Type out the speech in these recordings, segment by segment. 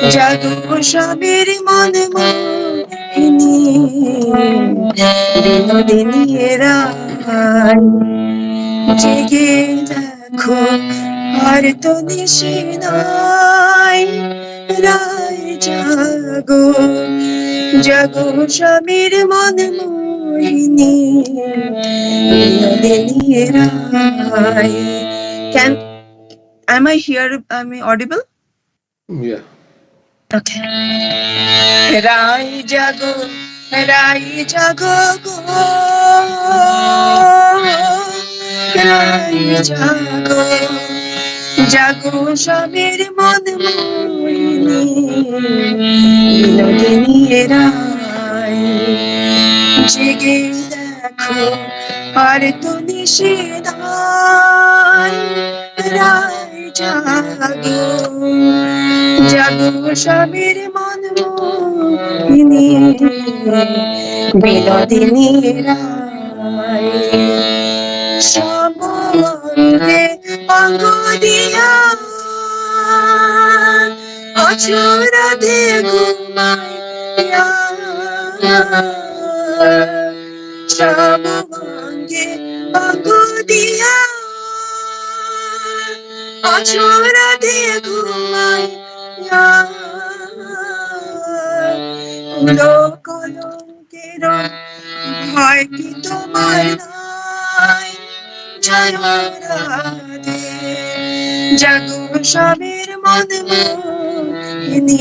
জাগো স্বামীর মন মোহিনী বিনোদিনী রায় জেগে দেখো আর তো নিশি নাই রায় জাগো জাগো স্বামীর মন মোহিনী বিনোদিনী রায় am I here? Am I audible? Yeah. Okay. Rai jago go. Rai jago, jago shamir mon moini, binodini rai. Jege dekho, ar to nishidai. Rai jago. জাগো স্বামীর মন মোহিনী বিনোদিনী রায় সমঙ্গে অঙ্গ দিয়া অচরাধে ঘুমাইয়া সমঙ্গে অঙ্গ দিয়া অচরাধে ঘুমাইয়া কলঙ্কের ভয় কি তোমার নাই জয় রাধে জাগো স্বামীর মন মোহিনী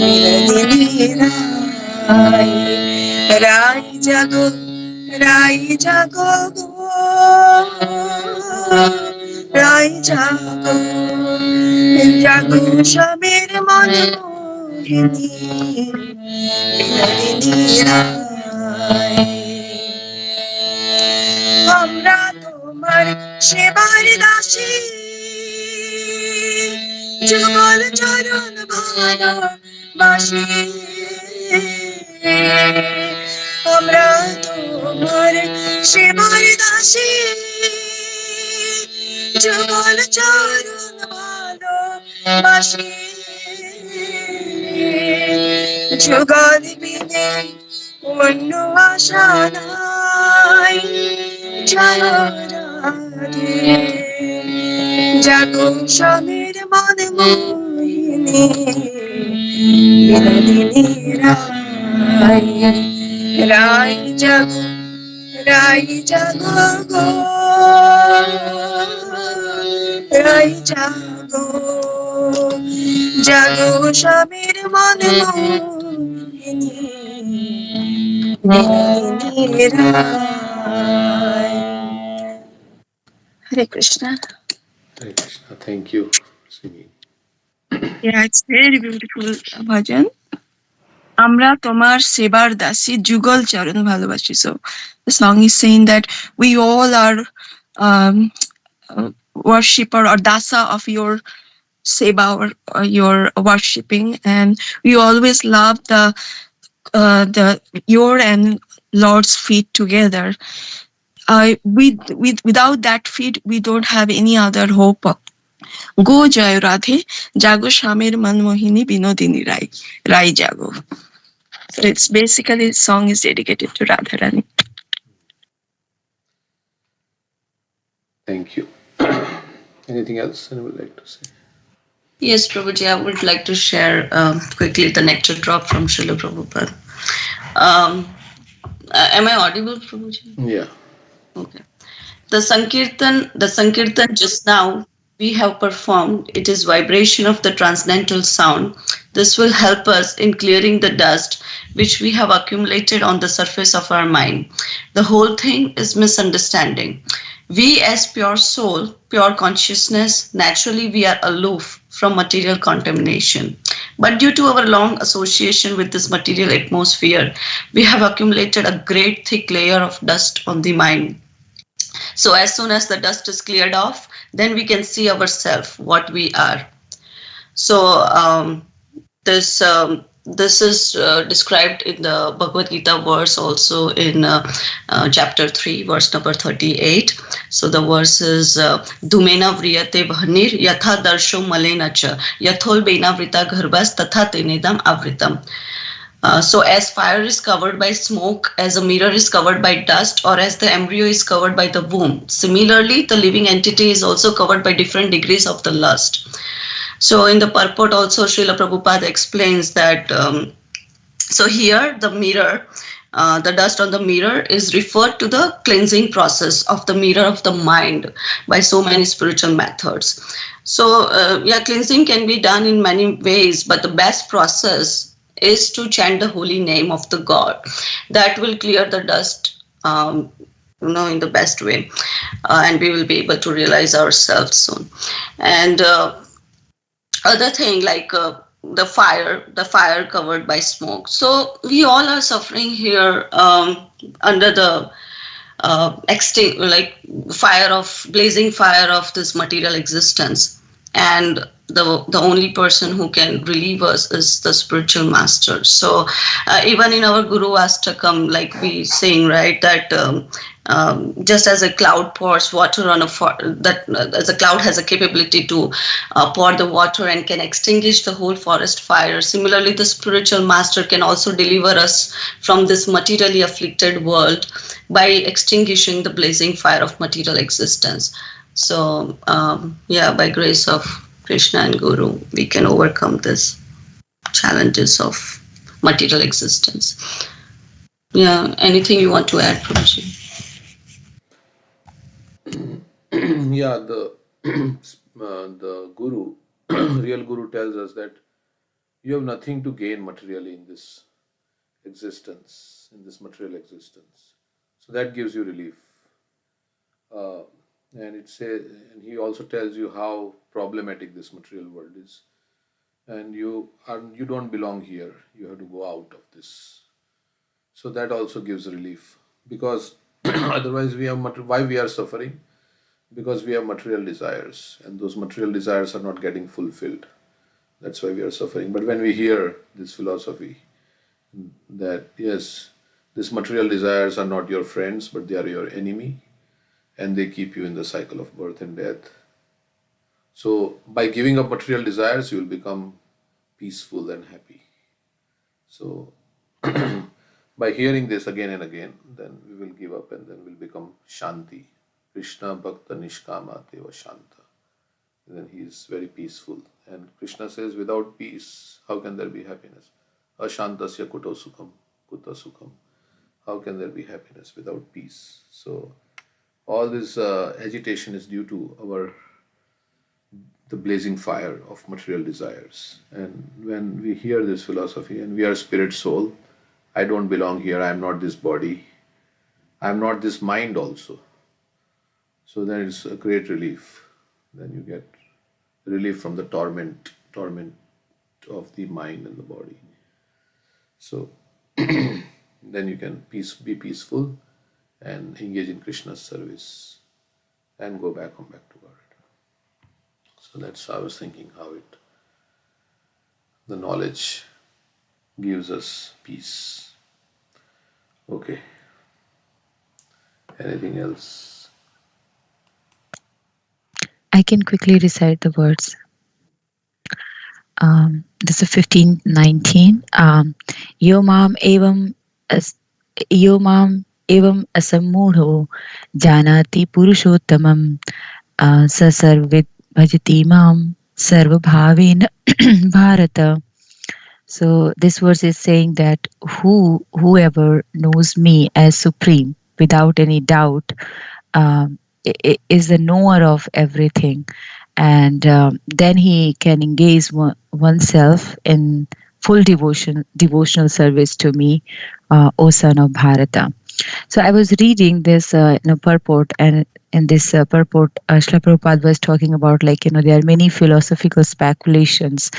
বিনোদিনী রায় রায় জাগো গো রায় জাগো জাগো স্বামীর মন মোহিনী বিনোদিনী রায় আমরা তোমার সেবার দাসী যুগল চরণ ভালোবাসি আমরা তোমার সেবার দাসী যুগল চরণ ভালোবাসি যুগল বিনে অন্য আশা নাই জয় রাধে জাগো স্বামীর মন মোহিনী বিনোদিনী রায় রায় জাগো গো রায় জাগো জাগো স্বামীর মন মোহিনী বিনোদিনী রায় Hare Krishna. Hare Krishna. Thank you for singing. Yeah, it's very beautiful bhajan. Amra tomar sebar dasi jugal charan bhalobashi. So the song is saying that we all are worshipper or dasa of your seva or your worshipping, and we always love the your and Lord's feet together. Without that feet, we don't have any other hope. Go Jai Radhe, Jago Shamir Manmohini Binodini Rai Jago. So it's basically the song is dedicated to Radharani. Thank you. Anything else I would like to say? Yes, Prabhuji, I would like to share quickly the nectar drop from Srila Prabhupada. Am I audible, Prabhuji? Yeah. Okay. The Sankirtan just now we have performed, it is vibration of the transcendental sound. This will help us in clearing the dust which we have accumulated on the surface of our mind. The whole thing is misunderstanding. We as pure soul, pure consciousness, naturally we are aloof from material contamination. But due to our long association with this material atmosphere, we have accumulated a great thick layer of dust on the mind. So as soon as the dust is cleared off, then we can see ourselves, what we are. So this is described in the Bhagavad Gita verse also in chapter 3, verse number 38. So the verse is Dhumena vriyate bhanir yatha darsho malena cha yathol bena vrita gharbas tatha tenedam avritam. So as fire is covered by smoke, as a mirror is covered by dust, or as the embryo is covered by the womb, similarly the living entity is also covered by different degrees of the lust. So in the purport also Srila Prabhupada explains that so here the mirror, the dust on the mirror is referred to the cleansing process of the mirror of the mind by so many spiritual methods. So cleansing can be done in many ways, but the best process is to chant the holy name of the God. That will clear the dust in the best way, and we will be able to realize ourselves soon. And other thing like the fire covered by smoke. So we all are suffering here under the blazing fire of this material existence, and the only person who can relieve us is the spiritual master. So even in our Guru Astakam, like we sing, right, that just as a cloud pours water on as a cloud has a capability to pour the water and can extinguish the whole forest fire, similarly the spiritual master can also deliver us from this materially afflicted world by extinguishing the blazing fire of material existence. So by grace of Krishna and Guru, we can overcome this challenges of material existence. Yeah, anything you want to add, Prabhuji? Yeah, the Guru, real Guru tells us that you have nothing to gain materially in this existence, in this material existence. So that gives you relief. And he also tells you how problematic this material world is, and you don't belong here. You have to go out of this. So that also gives relief, because otherwise why we are suffering? Because we have material desires, and those material desires are not getting fulfilled. That's why we are suffering. But when we hear this philosophy that yes, these material desires are not your friends, but they are your enemy, and they keep you in the cycle of birth and death. So by giving up material desires, you will become peaceful and happy. So by hearing this again and again, then we will give up, and then we'll become Shanti. Krishna Bhakta Nishkama Deva Shanta. And then he is very peaceful. And Krishna says, without peace, how can there be happiness? Ashantasya kuto sukham, kuta sukham. How can there be happiness without peace? So all this agitation is due to the blazing fire of material desires. And when we hear this philosophy, and we are spirit soul, I don't belong here, I am not this body, I am not this mind also. So then it's a great relief. Then you get relief from the torment of the mind and the body. So then you can be peaceful and engage in Krishna's service and go back to God. So that's how I was thinking, how the knowledge gives us peace. Okay. Anything else? I can quickly recite the words. This is 15:19. Yo mam evam asammudho janati purushottamam sa sarvit bhajati mam sarvabhavena bharata. So this verse is saying that whoever knows me as supreme without any doubt is the knower of everything, and then he can engage oneself in full devotional service to me, O son of Bharata. So I was reading this purport, and in this purport, Srila Prabhupada was talking about there are many philosophical speculations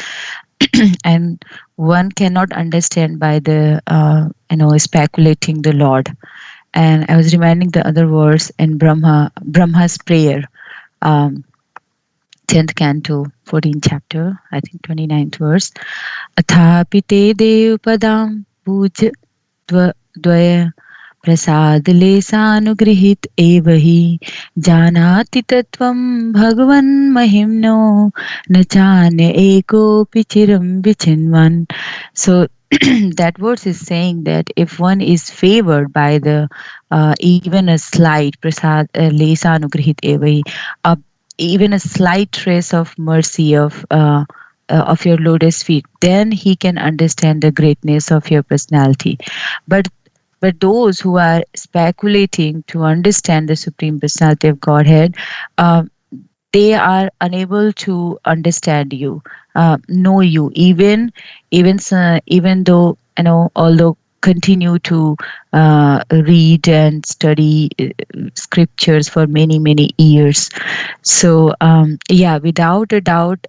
and one cannot understand by the speculating the Lord. And I was reminding the other verse in Brahma's prayer, 10th canto, 14th chapter, I think 29th verse. अथापि ते देवपदां द्वय प्रसादलेशानुगृहीत एव हि जानाति तत्त्वं भगवन्महिम्नो न चान्य एकोऽपि चिरं विचिन्वन्. So that verse is saying that if one is favored by the even a slight prasad lesanugrihit evi, even a slight trace of mercy of your lotus feet, then he can understand the greatness of your personality. But those who are speculating to understand the Supreme Personality of Godhead, they are unable to understand you, know you, even though although continue to read and study scriptures for many years. So yeah, without a doubt,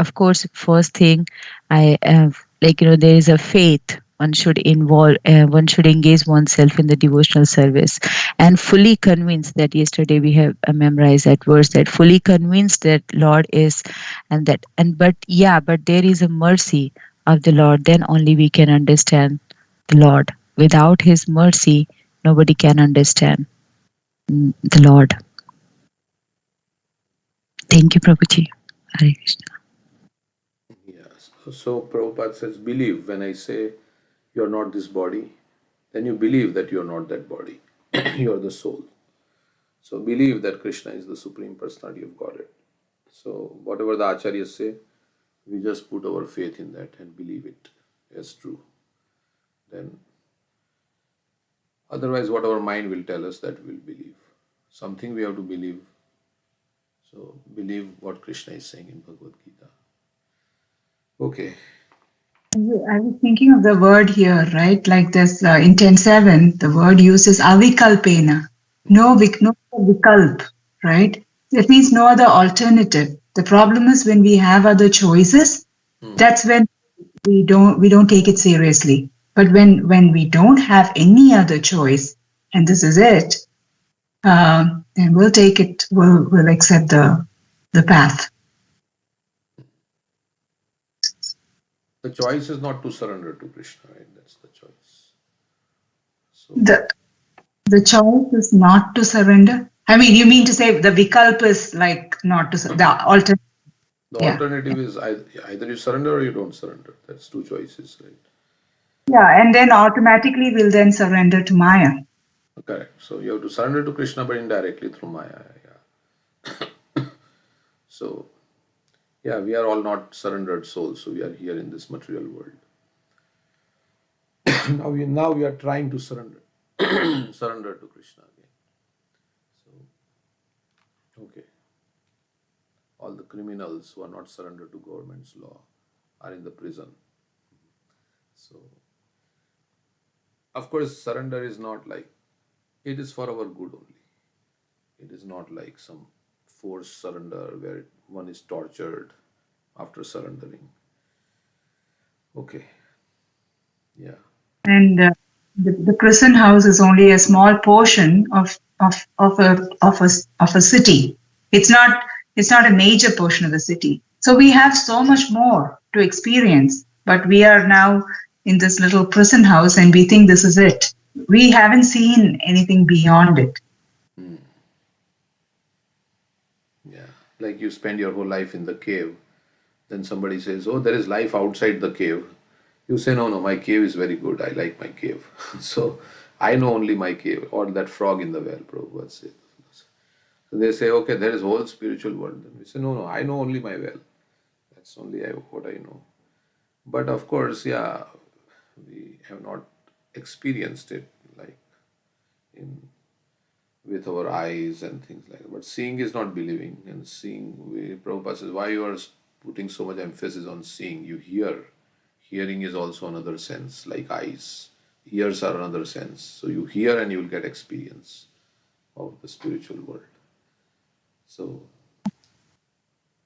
of course, first thing I there is a faith. One should engage oneself in the devotional service, and fully convinced that yesterday we have memorized that verse, that fully convinced that Lord is, but there is a mercy of the Lord. Then only we can understand the Lord. Without His mercy, nobody can understand the Lord. Thank you, Prabhuji. Hare Krishna. Yes. So Prabhupada says, believe. When I say you're not this body, then you believe that you're not that body. You're the soul. So believe that Krishna is the Supreme Personality of Godhead. So whatever the Acharyas say, we just put our faith in that and believe it as true. Then otherwise what our mind will tell us, that we'll believe. Something we have to believe. So believe what Krishna is saying in Bhagavad Gita. Okay. I was thinking of the word here, right? Like this in 10.7, the word uses avikalpena. No vikalp, right? That means no other alternative. The problem is when we have other choices, that's when we don't take it seriously. But when we don't have any other choice, and this is it, then we'll take it. We'll accept the path. The choice is not to surrender to Krishna, right? That's the choice. So the choice is not to surrender. I mean, you mean to say the vikalp is like not to the alternative. The alternative is either you surrender or you don't surrender. That's two choices, right? Yeah, and then automatically we'll then surrender to Maya. Correct. So you have to surrender to Krishna, but indirectly through Maya. Yeah. So, yeah, we are all not surrendered souls. So we are here in this material world. now we are trying to surrender, surrender to Krishna again. So, okay. All the criminals who are not surrendered to government's law are in the prison. So, of course, surrender is not like, it is for our good only. It is not like some forced surrender where one is tortured after surrendering. Okay. Yeah. And the prison house is only a small portion of a city. It's not a major portion of the city. So we have so much more to experience, but we are now in this little prison house and we think this is it. We haven't seen anything beyond it. Yeah, like you spend your whole life in the cave. Then somebody says, oh, there is life outside the cave. You say, no, my cave is very good. I like my cave. So I know only my cave, or that frog in the well, Prabhupada says. So they say, okay, there is whole spiritual world. Then we say, no, I know only my well. That's only what I know. But of course, yeah, we have not experienced it like with our eyes and things like that. But seeing is not believing. And seeing, Prabhupada says, why you are putting so much emphasis on seeing? You hear. Hearing is also another sense, like eyes. Ears are another sense. So you hear and you will get experience of the spiritual world. So.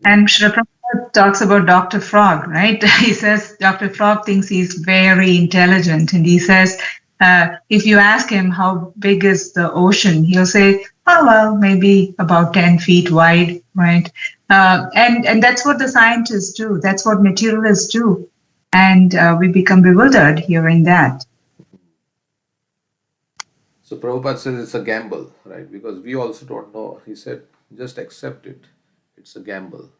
And Srila Prabhupada talks about Dr. Frog, right? He says Dr. Frog thinks he's very intelligent, and he says if you ask him how big is the ocean, he'll say, oh, well, maybe about 10 feet wide, right? And that's what the scientists do. That's what materialists do. and we become bewildered hearing that. So Prabhupada says it's a gamble, right? Because we also don't know. He said, just accept it. It's a gamble.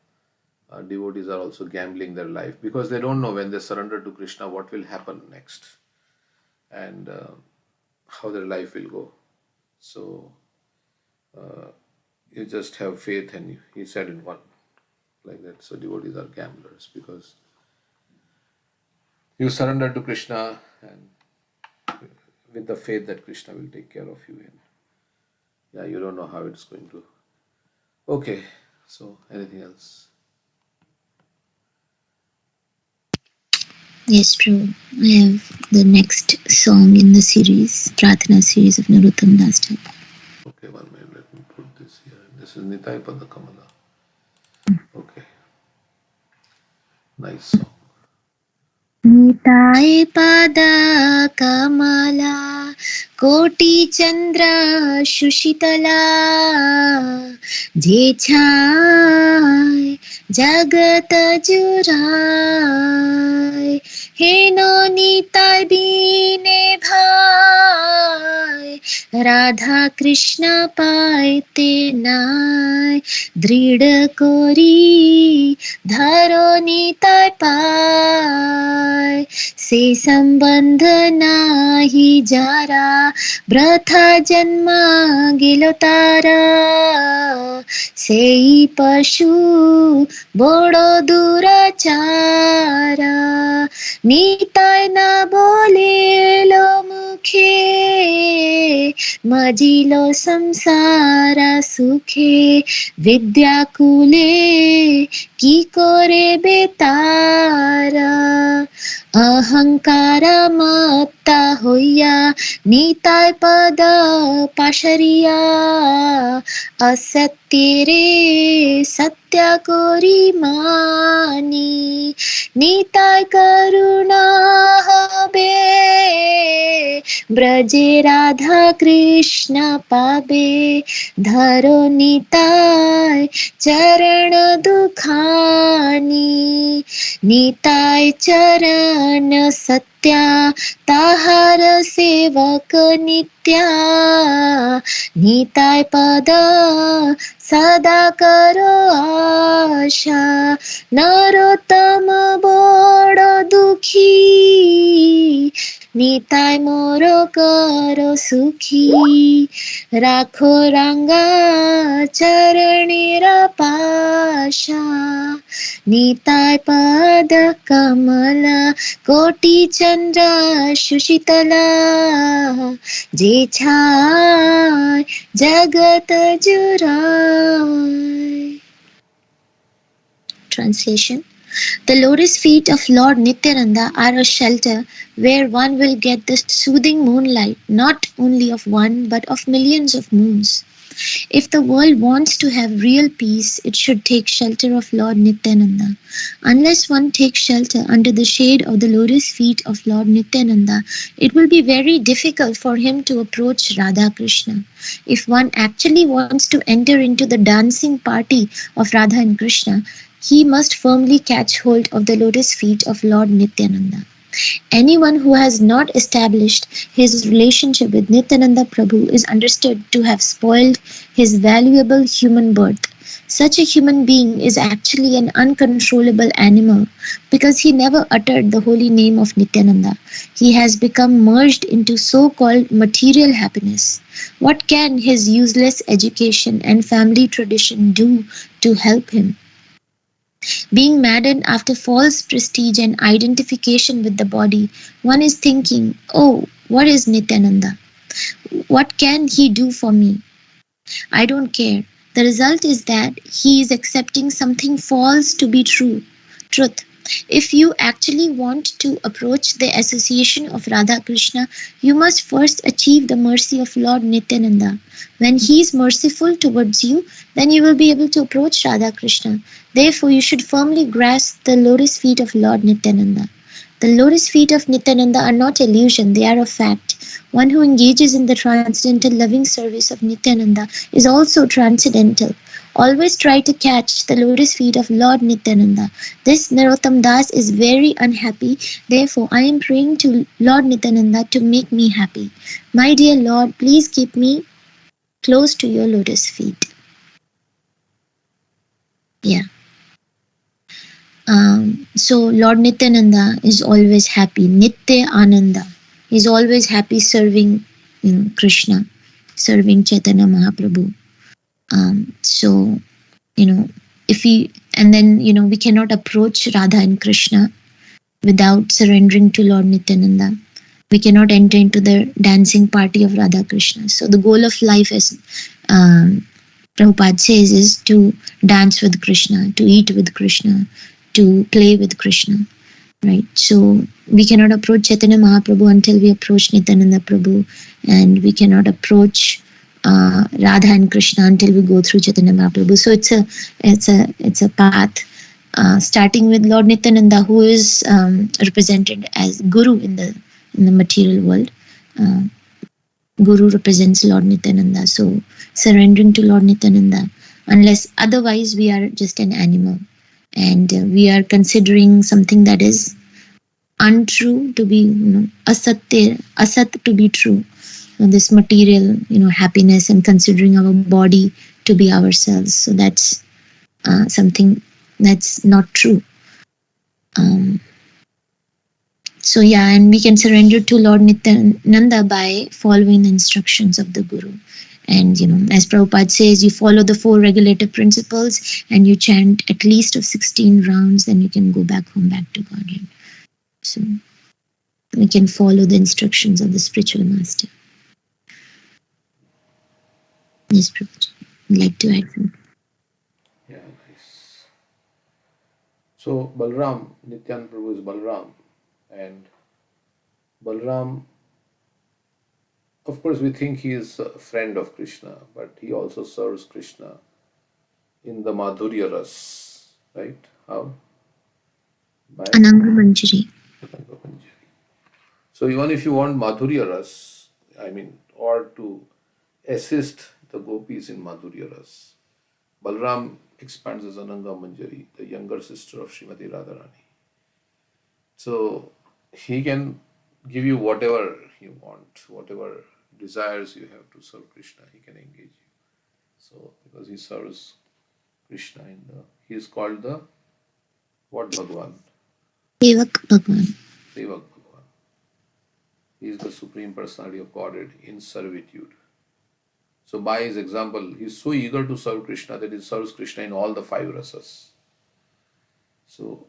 Devotees are also gambling their life because they don't know when they surrender to Krishna what will happen next and how their life will go. So you just have faith, and he said in one like that. So devotees are gamblers because you surrender to Krishna and with the faith that Krishna will take care of you. And yeah, you don't know how it's going to. Okay, so anything else? Yes, true. I have the next song in the series, Pratana series of Narottam Das Japa. Okay, 1 minute, let me put this here. This is Nitai Pada Kamala. Okay, nice song. Nitai Pada Kamala Koti Chandra Shushitala Jechai Jagat Jurai Heno Nitai Bine Bhai Radha Krishna Paite Nai Drid Kori Dharo Nitai Pai Se Sambandh Nahi Jara Bratha Janma Gilo Tara Sei Pashu Bodo Durachara Nitai na bole lo mukhe Majilo samsara sukhe Vidyakule ki kore betara Ahankara matta hoya Nitai pada pashariya Asatyere satya kori mani Nitai karuna habe Braje Radha Krishna pabe Dharo Nitai charan dukhani Nitai charan satya Tahar sevak nitya Nitai pada sada karo asha Narottama bodo dukhi Nitai moro karo sukhi Rakho ranga charanira pasha Nitai pada kamala Koti chandra shushitala Jechai jagat jurai. Translation. The lotus feet of Lord Nityananda are a shelter where one will get the soothing moonlight not only of one but of millions of moons. If the world wants to have real peace, it should take shelter of Lord Nityananda. Unless one takes shelter under the shade of the lotus feet of Lord Nityananda, it will be very difficult for him to approach Radha Krishna. If one actually wants to enter into the dancing party of Radha and Krishna, he must firmly catch hold of the lotus feet of Lord Nityananda. Anyone who has not established his relationship with Nityananda Prabhu is understood to have spoiled his valuable human birth. Such a human being is actually an uncontrollable animal because he never uttered the holy name of Nityananda. He has become merged into so-called material happiness. What can his useless education and family tradition do to help him? Being maddened after false prestige and identification with the body, one is thinking, oh, what is Nityananda? What can he do for me? I don't care. The result is that he is accepting something false to be truth. If you actually want to approach the association of Radha Krishna, you must first achieve the mercy of Lord Nityananda. When he is merciful towards you, then you will be able to approach Radha Krishna. Therefore, you should firmly grasp the lotus feet of Lord Nityananda. The lotus feet of Nityananda are not illusion, they are a fact. One who engages in the transcendental loving service of Nityananda is also transcendental. always try to catch the lotus feet of Lord Nityananda. This Narottam Das is very unhappy. Therefore, I am praying to Lord Nityananda to make me happy. My dear Lord, please keep me close to your lotus feet. Yeah. So Lord Nityananda is always happy. Nitya Ananda. He's always happy serving Krishna, serving Chaitanya Mahaprabhu. So, if we, and then, we cannot approach Radha and Krishna without surrendering to Lord Nityananda. We cannot enter into the dancing party of Radha Krishna. So the goal of life, as Prabhupada says, is to dance with Krishna, to eat with Krishna, to play with Krishna, right? So we cannot approach Chaitanya Mahaprabhu until we approach Nityananda Prabhu, and we cannot approach Radha and Krishna until we go through Chaitanya Mahaprabhu. So it's a path, starting with Lord Nityananda, who is represented as Guru in the material world. Guru represents Lord Nityananda. So surrendering to Lord Nityananda, unless otherwise we are just an animal, and we are considering something that is untrue to be asat to be true. This material, happiness, and considering our body to be ourselves. So that's something that's not true. So yeah, and we can surrender to Lord Nityananda by following the instructions of the Guru. And as Prabhupada says, you follow the 4 regulative principles and you chant at least of 16 rounds, then you can go back home, back to Godhead. So we can follow the instructions of the spiritual master. Yes, Prabhupada. I'd like to add something. Yeah, nice. So Balram, Nityananda Prabhu is Balram, and Balram, of course, we think he is a friend of Krishna, but he also serves Krishna in the Madhurya Ras, right? How? By Ananga Manjari. So even if you want Madhurya Ras, or to assist the gopis in Madhurya Ras, Balram expands as Ananga Manjari, the younger sister of Srimati Radharani. So he can give you whatever you want, whatever desires you have to serve Krishna, he can engage you. So because he serves Krishna he is called the what Bhagwan? Sevak Bhagwan. Sevak Bhagwan. He is the Supreme Personality of Godhead in servitude. So by his example, he is so eager to serve Krishna that he serves Krishna in all the 5 rasas. So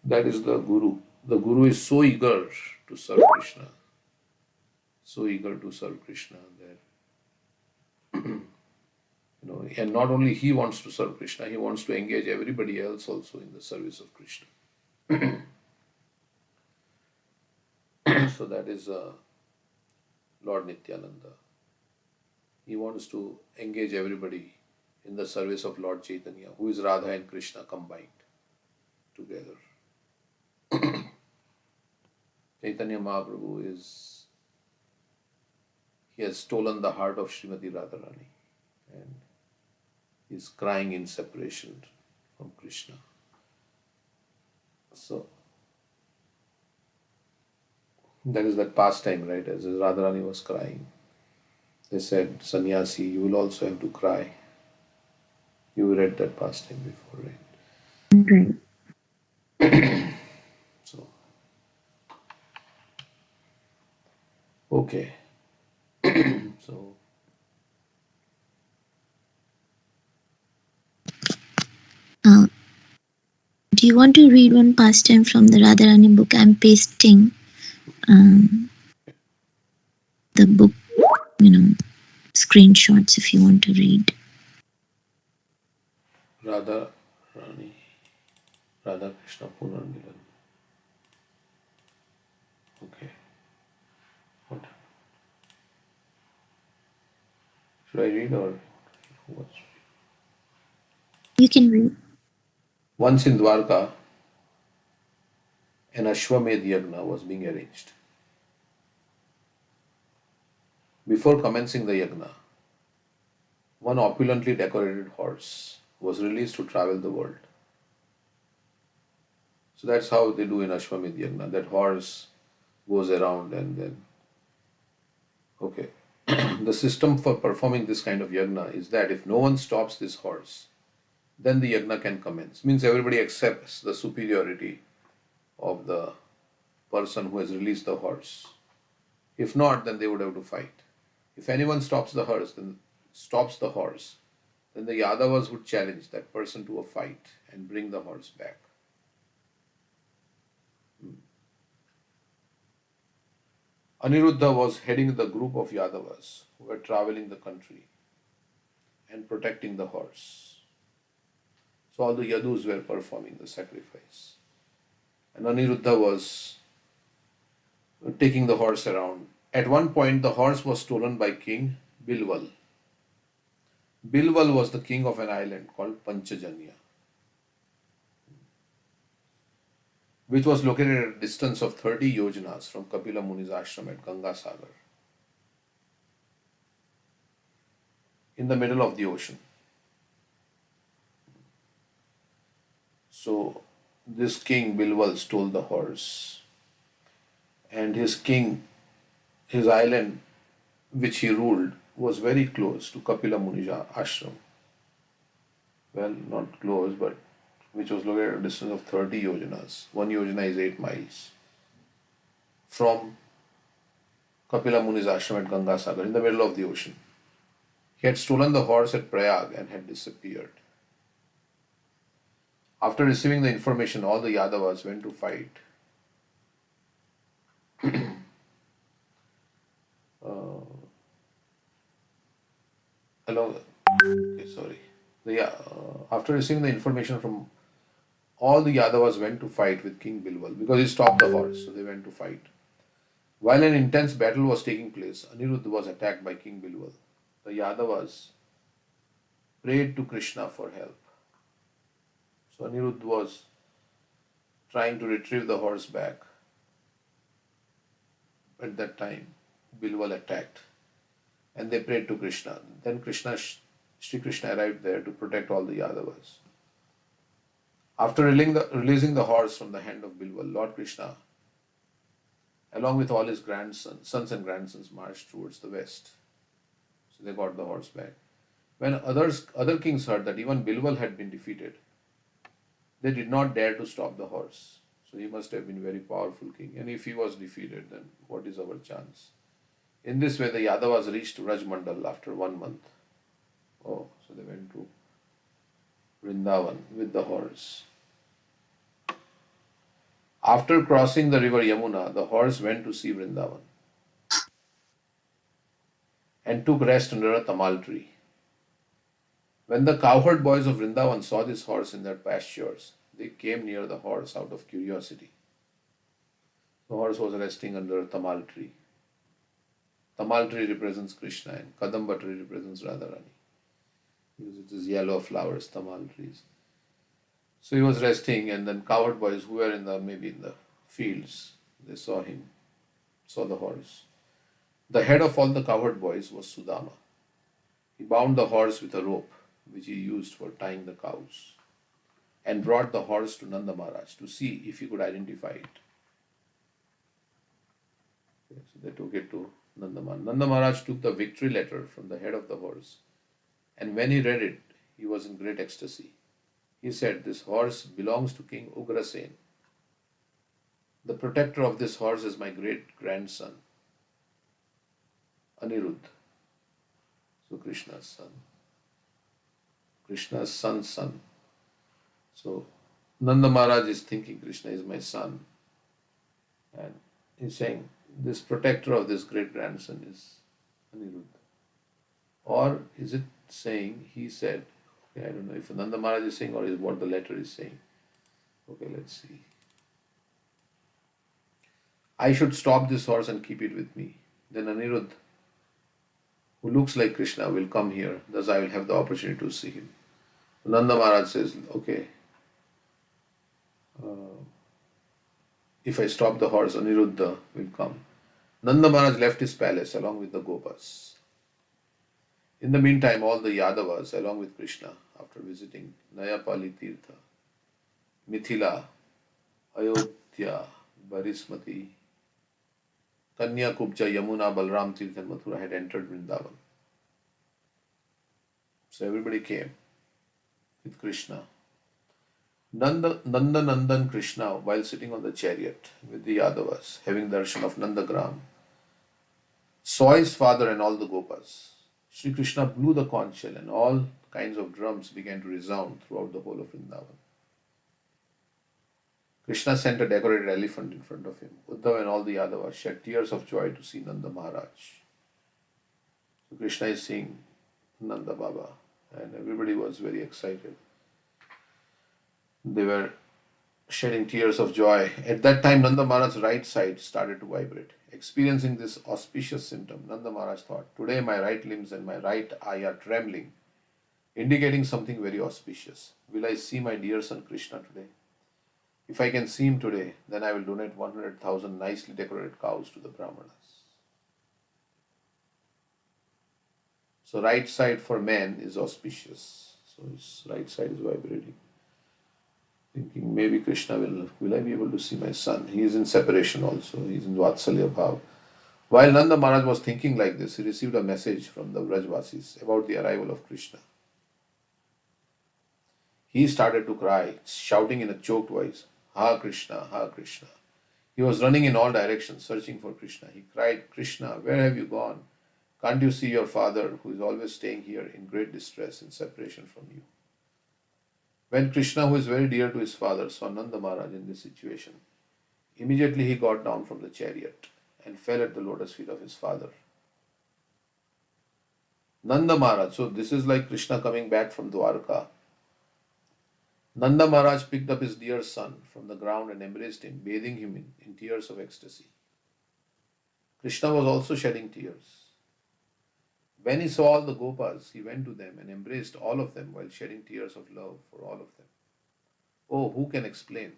that is the Guru. The Guru is so eager to serve Krishna. So eager to serve Krishna that and not only he wants to serve Krishna, he wants to engage everybody else also in the service of Krishna. So that is Lord Nityananda. He wants to engage everybody in the service of Lord Chaitanya, who is Radha and Krishna combined together. Chaitanya Mahaprabhu he has stolen the heart of Srimati Radharani, and he is crying in separation from Krishna. So that is that pastime, right? As Radharani was crying, they said, Sannyasi, you will also have to cry. You read that pastime before, right? Right. So, okay. So, Do you want to read one pastime from the Radharani book? I'm pasting the book, screenshots if you want to read. Radha Krishna Punarmilan. Okay. What? Should I read or who wants to read? You can read. Once in Dwarka, an Ashwamedh Yagna was being arranged. Before commencing the Yagna, one opulently decorated horse was released to travel the world. So that's how they do in Ashwamedh Yagna. That horse goes around and then, okay. The system for performing this kind of yagna is that if no one stops this horse, then the yagna can commence. Means everybody accepts the superiority of the person who has released the horse. If not, then they would have to fight. If anyone stops the horse, then the Yadavas would challenge that person to a fight and bring the horse back. Aniruddha was heading the group of Yadavas who were traveling the country and protecting the horse. So all the Yadus were performing the sacrifice. And Aniruddha was taking the horse around. At one point, the horse was stolen by King Bilwal. Bilwal was the king of an island called Panchajanya, which was located at a distance of 30 yojanas from Kapila Muni's ashram at Ganga Sagar, in the middle of the ocean. So this king Bilwal stole the horse, and his island which he ruled was very close to Kapila Muni's ashram. Well, not close, but which was located at a distance of 30 yojanas. One yojana is 8 miles from Kapila Muni's ashram at Ganga Sagar, in the middle of the ocean. He had stolen the horse at Prayag and had disappeared. After receiving the information, all the Yadavas went to fight. After receiving the information from all the Yadavas went to fight with King Bilwal because he stopped the horse, so they went to fight. While an intense battle was taking place, Aniruddha was attacked by King Bilwal. The Yadavas prayed to Krishna for help. So Aniruddha was trying to retrieve the horse back. At that time, Bilwal attacked and they prayed to Krishna. Then Sri Krishna arrived there to protect all the Yadavas. After releasing the horse from the hand of Bilwal, Lord Krishna, along with all his sons and grandsons, marched towards the west. So they got the horse back. When other kings heard that even Bilwal had been defeated, they did not dare to stop the horse. So he must have been a very powerful king. And if he was defeated, then what is our chance? In this way, the Yadavas reached Rajmandal after 1 month. Oh, so they went to Vrindavan with the horse. After crossing the river Yamuna, the horse went to see Vrindavan and took rest under a tamal tree. When the cowherd boys of Vrindavan saw this horse in their pastures, they came near the horse out of curiosity. The horse was resting under a tamal tree. Tamal tree represents Krishna and Kadamba tree represents Radharani. Because it is yellow flowers, tamal trees. So he was resting, and then cowherd boys who were maybe in the fields, they saw the horse. The head of all the cowherd boys was Sudama. He bound the horse with a rope, which he used for tying the cows, and brought the horse to Nanda Maharaj to see if he could identify it. Okay, so they took it to Nanda Maharaj. Nanda Maharaj took the victory letter from the head of the horse, and when he read it, he was in great ecstasy. He said, "This horse belongs to King Ugrasen. The protector of this horse is my great-grandson, Aniruddha." So Krishna's son. Krishna's son's son. So Nanda Maharaj is thinking Krishna is my son. And he's saying, this protector of this great-grandson is Aniruddha. Or is it saying, he said, okay, I don't know if Nanda Maharaj is saying or is what the letter is saying. Okay, let's see. I should stop this horse and keep it with me. Then Aniruddha, who looks like Krishna, will come here. Thus I will have the opportunity to see him. Nanda Maharaj says, okay, if I stop the horse, Aniruddha will come. Nanda Maharaj left his palace along with the Gopas. In the meantime, all the Yadavas, along with Krishna, after visiting Nayapali Tirtha, Mithila, Ayodhya, Barismati, Kanya Kupcha, Yamuna, Balram Tirth and Mathura had entered Vrindavan. So everybody came with Krishna. Nanda Nandan Krishna, while sitting on the chariot with the Yadavas, having darshan of Nandagram, saw his father and all the Gopas. Sri Krishna blew the conch shell and all kinds of drums began to resound throughout the whole of Vrindavan. Krishna sent a decorated elephant in front of him. Uddhav and all the Yadavas shed tears of joy to see Nanda Maharaj. So Krishna is seeing Nanda Baba and everybody was very excited. They were shedding tears of joy. At that time, Nanda Maharaj's right side started to vibrate. Experiencing this auspicious symptom, Nanda Maharaj thought, today my right limbs and my right eye are trembling, indicating something very auspicious. Will I see my dear son Krishna today? If I can see him today, then I will donate 100,000 nicely decorated cows to the Brahmanas. So right side for man is auspicious. So his right side is vibrating. Thinking maybe Krishna will I be able to see my son? He is in separation also. He is in Vatsalya Bhav. While Nanda Maharaj was thinking like this, he received a message from the Vrajvasis about the arrival of Krishna. He started to cry, shouting in a choked voice, Ha Krishna, Ha Krishna. He was running in all directions, searching for Krishna. He cried, Krishna, where have you gone? Can't you see your father, who is always staying here in great distress and separation from you? When Krishna, who is very dear to his father, saw Nanda Maharaj in this situation, immediately he got down from the chariot and fell at the lotus feet of his father. Nanda Maharaj, so this is like Krishna coming back from Dwarka. Nanda Maharaj picked up his dear son from the ground and embraced him, bathing him in tears of ecstasy. Krishna was also shedding tears. When he saw all the Gopas, he went to them and embraced all of them while shedding tears of love for all of them. Oh, who can explain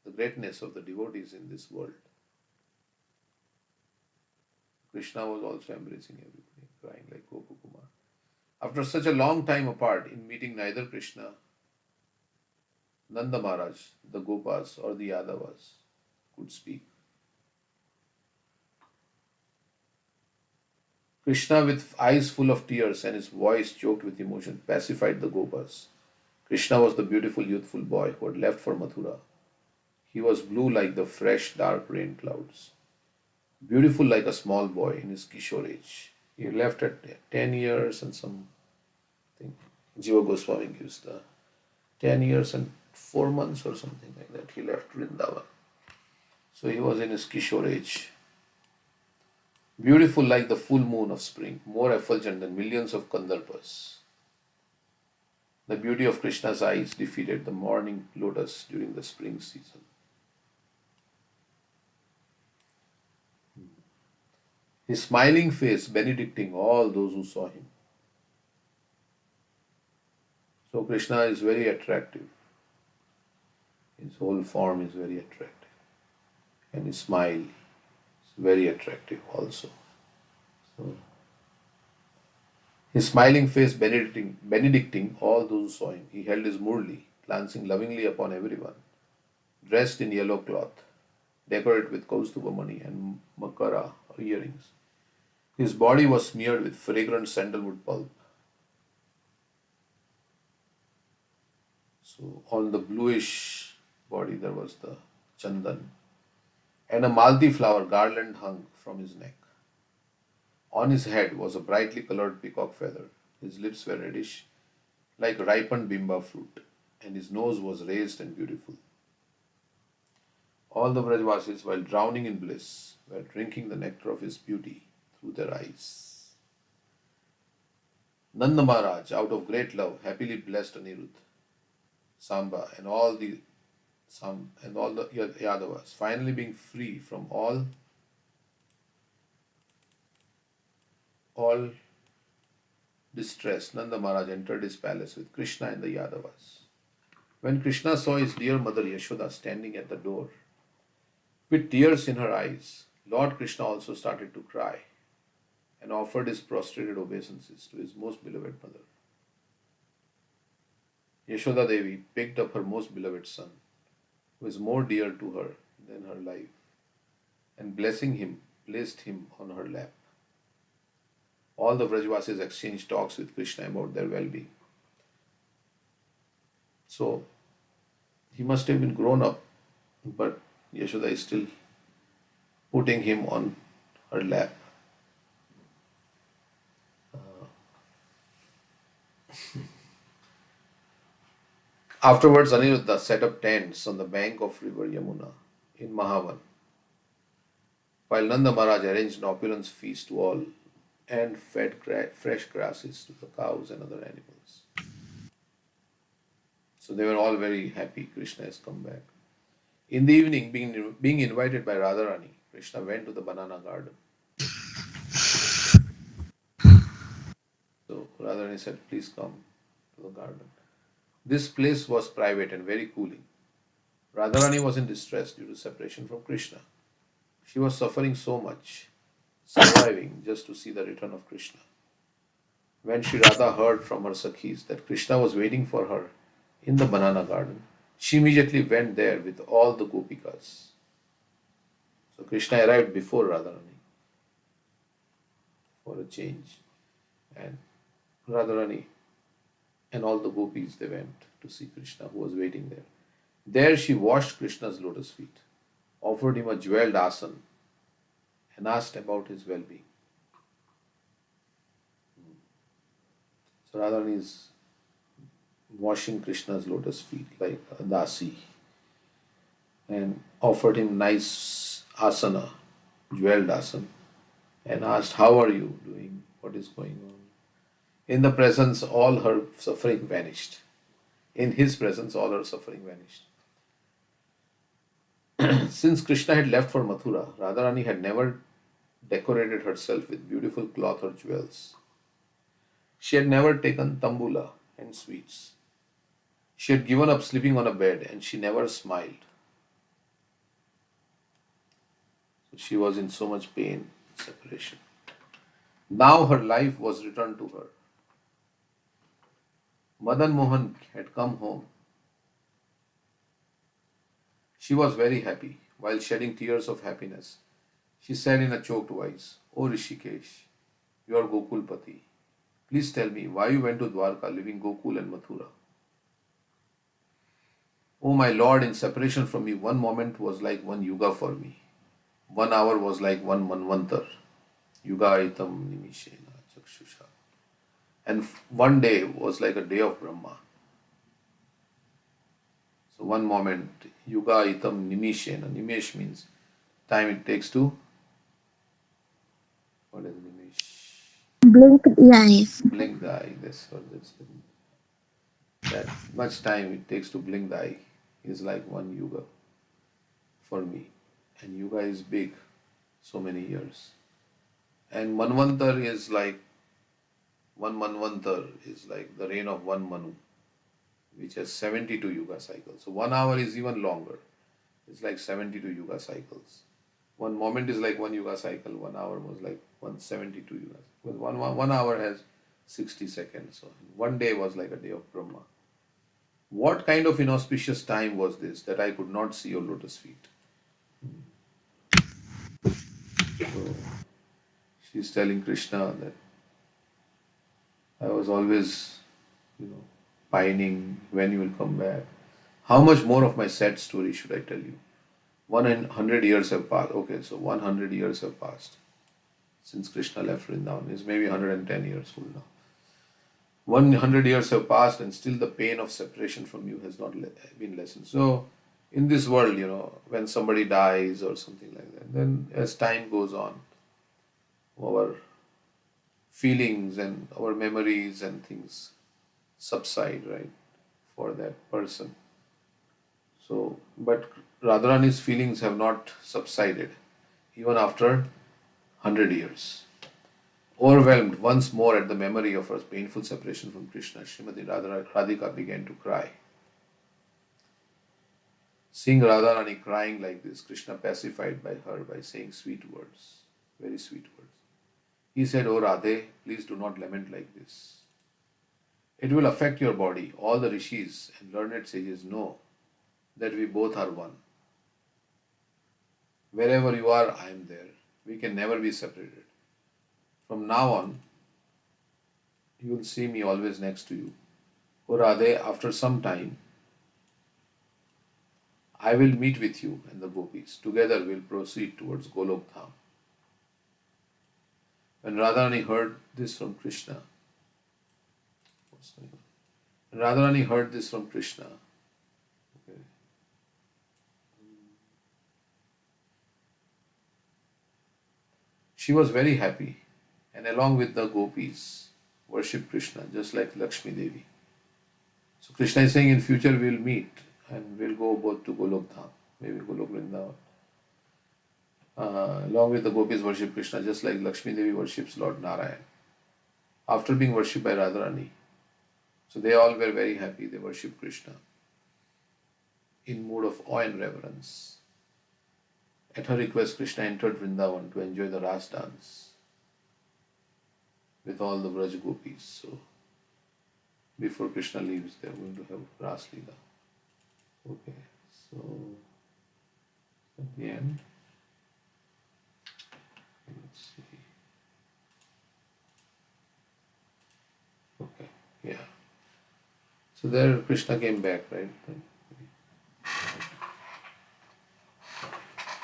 the greatness of the devotees in this world? Krishna was also embracing everybody, crying like Gopakumar. After such a long time apart, in meeting neither Krishna, Nanda Maharaj, the Gopas or the Yadavas could speak. Krishna, with eyes full of tears and his voice choked with emotion, pacified the Gopas. Krishna was the beautiful youthful boy who had left for Mathura. He was blue like the fresh dark rain clouds, beautiful like a small boy in his Kishore age. He left at 10 years and some, I think Jiva Goswami gives the 10 years and 4 months or something like that. He left Vrindavan. So he was in his Kishore age. Beautiful like the full moon of spring, more effulgent than millions of Kandalpas. The beauty of Krishna's eyes defeated the morning lotus during the spring season. His smiling face benedicting all those who saw him. So Krishna is very attractive. His whole form is very attractive. And his smile is very attractive also. So, his smiling face benedicting all those who saw him. He held his murli, glancing lovingly upon everyone, dressed in yellow cloth, decorated with kaustubamani and makara earrings. His body was smeared with fragrant sandalwood pulp. So on the bluish body there was the chandan, and a malti flower garland hung from his neck. On his head was a brightly colored peacock feather. His lips were reddish, like ripened bimba fruit, and his nose was raised and beautiful. All the Vrajvasis, while drowning in bliss, were drinking the nectar of his beauty through their eyes. Nanda Maharaj, out of great love, happily blessed Anirudh, Samba, and all the Yadavas. Finally, being free from all distress, Nanda Maharaj entered his palace with Krishna and the Yadavas. When Krishna saw his dear mother Yashoda standing at the door, with tears in her eyes, Lord Krishna also started to cry and offered his prostrated obeisances to his most beloved mother. Yashoda Devi picked up her most beloved son, who is more dear to her than her life, and blessing him, placed him on her lap. All the Vrajvasis exchanged talks with Krishna about their well-being. So he must have been grown up, but Yashoda is still putting him on her lap. Afterwards, Aniruddha set up tents on the bank of river Yamuna in Mahavan, while Nanda Maharaj arranged an opulent feast to all and fed fresh grasses to the cows and other animals. So they were all very happy Krishna has come back. In the evening, being invited by Radharani, Krishna went to the banana garden. So Radharani said, please come to the garden. This place was private and very cooling. Radharani was in distress due to separation from Krishna. She was suffering so much, surviving just to see the return of Krishna. When Sri Radha heard from her Sakhis that Krishna was waiting for her in the banana garden, she immediately went there with all the gopikas. So Krishna arrived before Radharani for a change. And Radharani and all the gopis, they went to see Krishna who was waiting there. There she washed Krishna's lotus feet, offered him a jeweled asan, and asked about his well-being. So Radharani is washing Krishna's lotus feet like a dasi and offered him nice asana, jeweled asana, and asked, how are you doing? What is going on? In the presence, all her suffering vanished. In his presence, all her suffering vanished. Since Krishna had left for Mathura, Radharani had never decorated herself with beautiful cloth or jewels. She had never taken tambula and sweets. She had given up sleeping on a bed and she never smiled. She was in so much pain, separation. Now her life was returned to her. Madan Mohan had come home. She was very happy. While shedding tears of happiness, she said in a choked voice, O Rishikesh, you are Gokulpati. Please tell me why you went to Dwarka, leaving Gokul and Mathura. O my Lord, in separation from me, one moment was like one yuga for me. 1 hour was like one manvantar. Yuga itam nimishena chakshusha. And one day was like a day of Brahma. So one moment, yuga itam nimishena. Nimesh means time it takes to, what is nimesh? Blink the eye. Blink the eye. That's what that's that much time it takes to blink the eye is like one yuga for me. And yuga is big, so many years. And manvantar is like, one manvantar is like the reign of one manu, which has 72 yuga cycles. So 1 hour is even longer. It's like 72 yuga cycles. One moment is like one yuga cycle. 1 hour was like 172 yugas. Because one hour has 60 seconds. So one day was like a day of Brahma. What kind of inauspicious time was this that I could not see your lotus feet? So she's telling Krishna that I was always, pining when you will come back. How much more of my sad story should I tell you? 100 years have passed. Okay, so 100 years have passed since Krishna left Vrindavan. He's maybe 110 years old now. 100 years have passed and still the pain of separation from you has not been lessened. So in this world, when somebody dies or something like that, then as time goes on, our feelings and our memories and things subside, right, for that person. So, but Radharani's feelings have not subsided even after 100 years. Overwhelmed once more at the memory of her painful separation from Krishna, Srimati Radhika began to cry. Seeing Radharani crying like this, Krishna pacified by her by saying sweet words, very sweet words. He said, "O Radhe, please do not lament like this. It will affect your body. All the rishis and learned sages know that we both are one. Wherever you are, I am there. We can never be separated. From now on, you will see me always next to you. O Radhe, after some time, I will meet with you and the gopis. Together we'll proceed towards Golok Dham. When Radharani heard this from Krishna, okay, she was very happy, and along with the gopis, worship Krishna just like Lakshmi Devi. So Krishna is saying in future we'll meet and we'll go both to Golok Dham, maybe Golok Vrindavan. Along with the gopis worship Krishna just like Lakshmi Devi worships Lord Narayan. After being worshipped by Radharani, so they all were very happy. They worshipped Krishna in mood of awe and reverence. At her request, Krishna entered Vrindavan to enjoy the Ras dance with all the Braj gopis. So before Krishna leaves, they are going to have Ras Leela. Okay, so at the end, let's see. Okay, yeah. So there Krishna came back, right?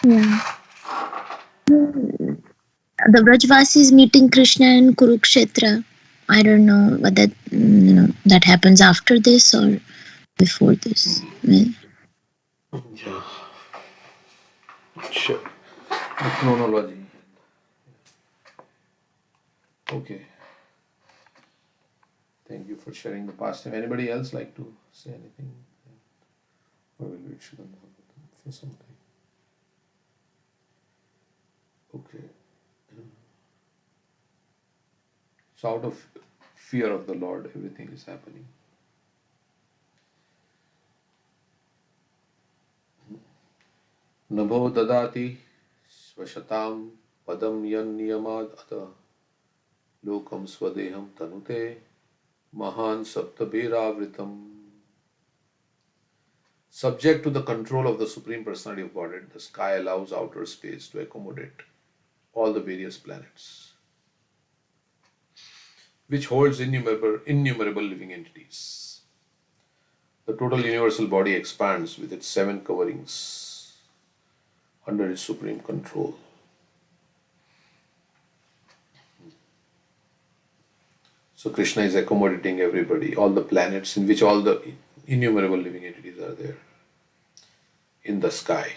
Yeah. The Brajvasis meeting Krishna in Kurukshetra. I don't know whether that happens after this or before this. Well, Yeah, sure. The chronology. Okay. Thank you for sharing the past time. Anybody else like to say anything? Or will we should for some time? Okay. So out of fear of the Lord, everything is happening. Nabho dadati svashatam padam yan niyamad ata lokam swadeham tanute mahan saptabhiravritam. Subject to the control of the Supreme Personality of Godhead, the sky allows outer space to accommodate all the various planets, which holds innumerable living entities. The total universal body expands with its 7 coverings under its supreme control. So Krishna is accommodating everybody, all the planets in which all the innumerable living entities are there in the sky.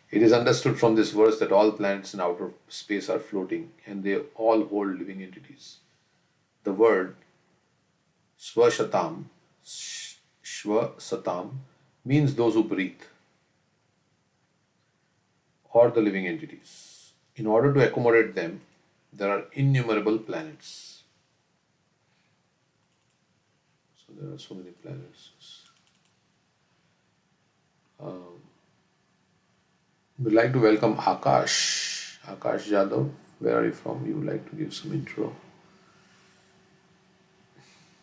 It is understood from this verse that all planets in outer space are floating and they all hold living entities. The word Swashatam means those who breathe or the living entities. In order to accommodate them, there are innumerable planets. So there are so many planets. We'd like to welcome Akash. Akash Jadhav, where are you from? You would like to give some intro,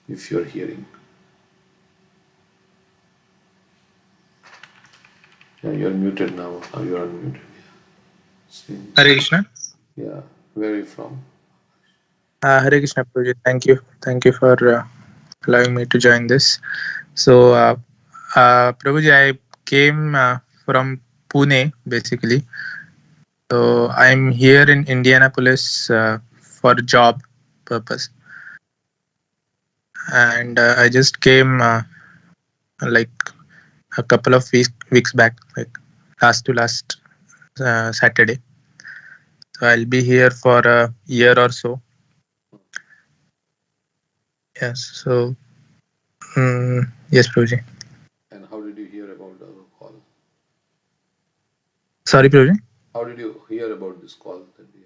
if you're hearing. Yeah, you're muted now. Now you're unmuted. Yeah. Hare Krishna. Yeah, where are you from? Hare Krishna, Prabhuji. Thank you for allowing me to join this. So, Prabhuji, I came from Pune, basically. So, I'm here in Indianapolis for job purpose. And I just came like a couple of weeks back, like last Saturday. So I'll be here for a year or so. Yes. So yes, Prabhuji. And how did you hear about the call? Sorry, Prabhuji. How did you hear about this call that we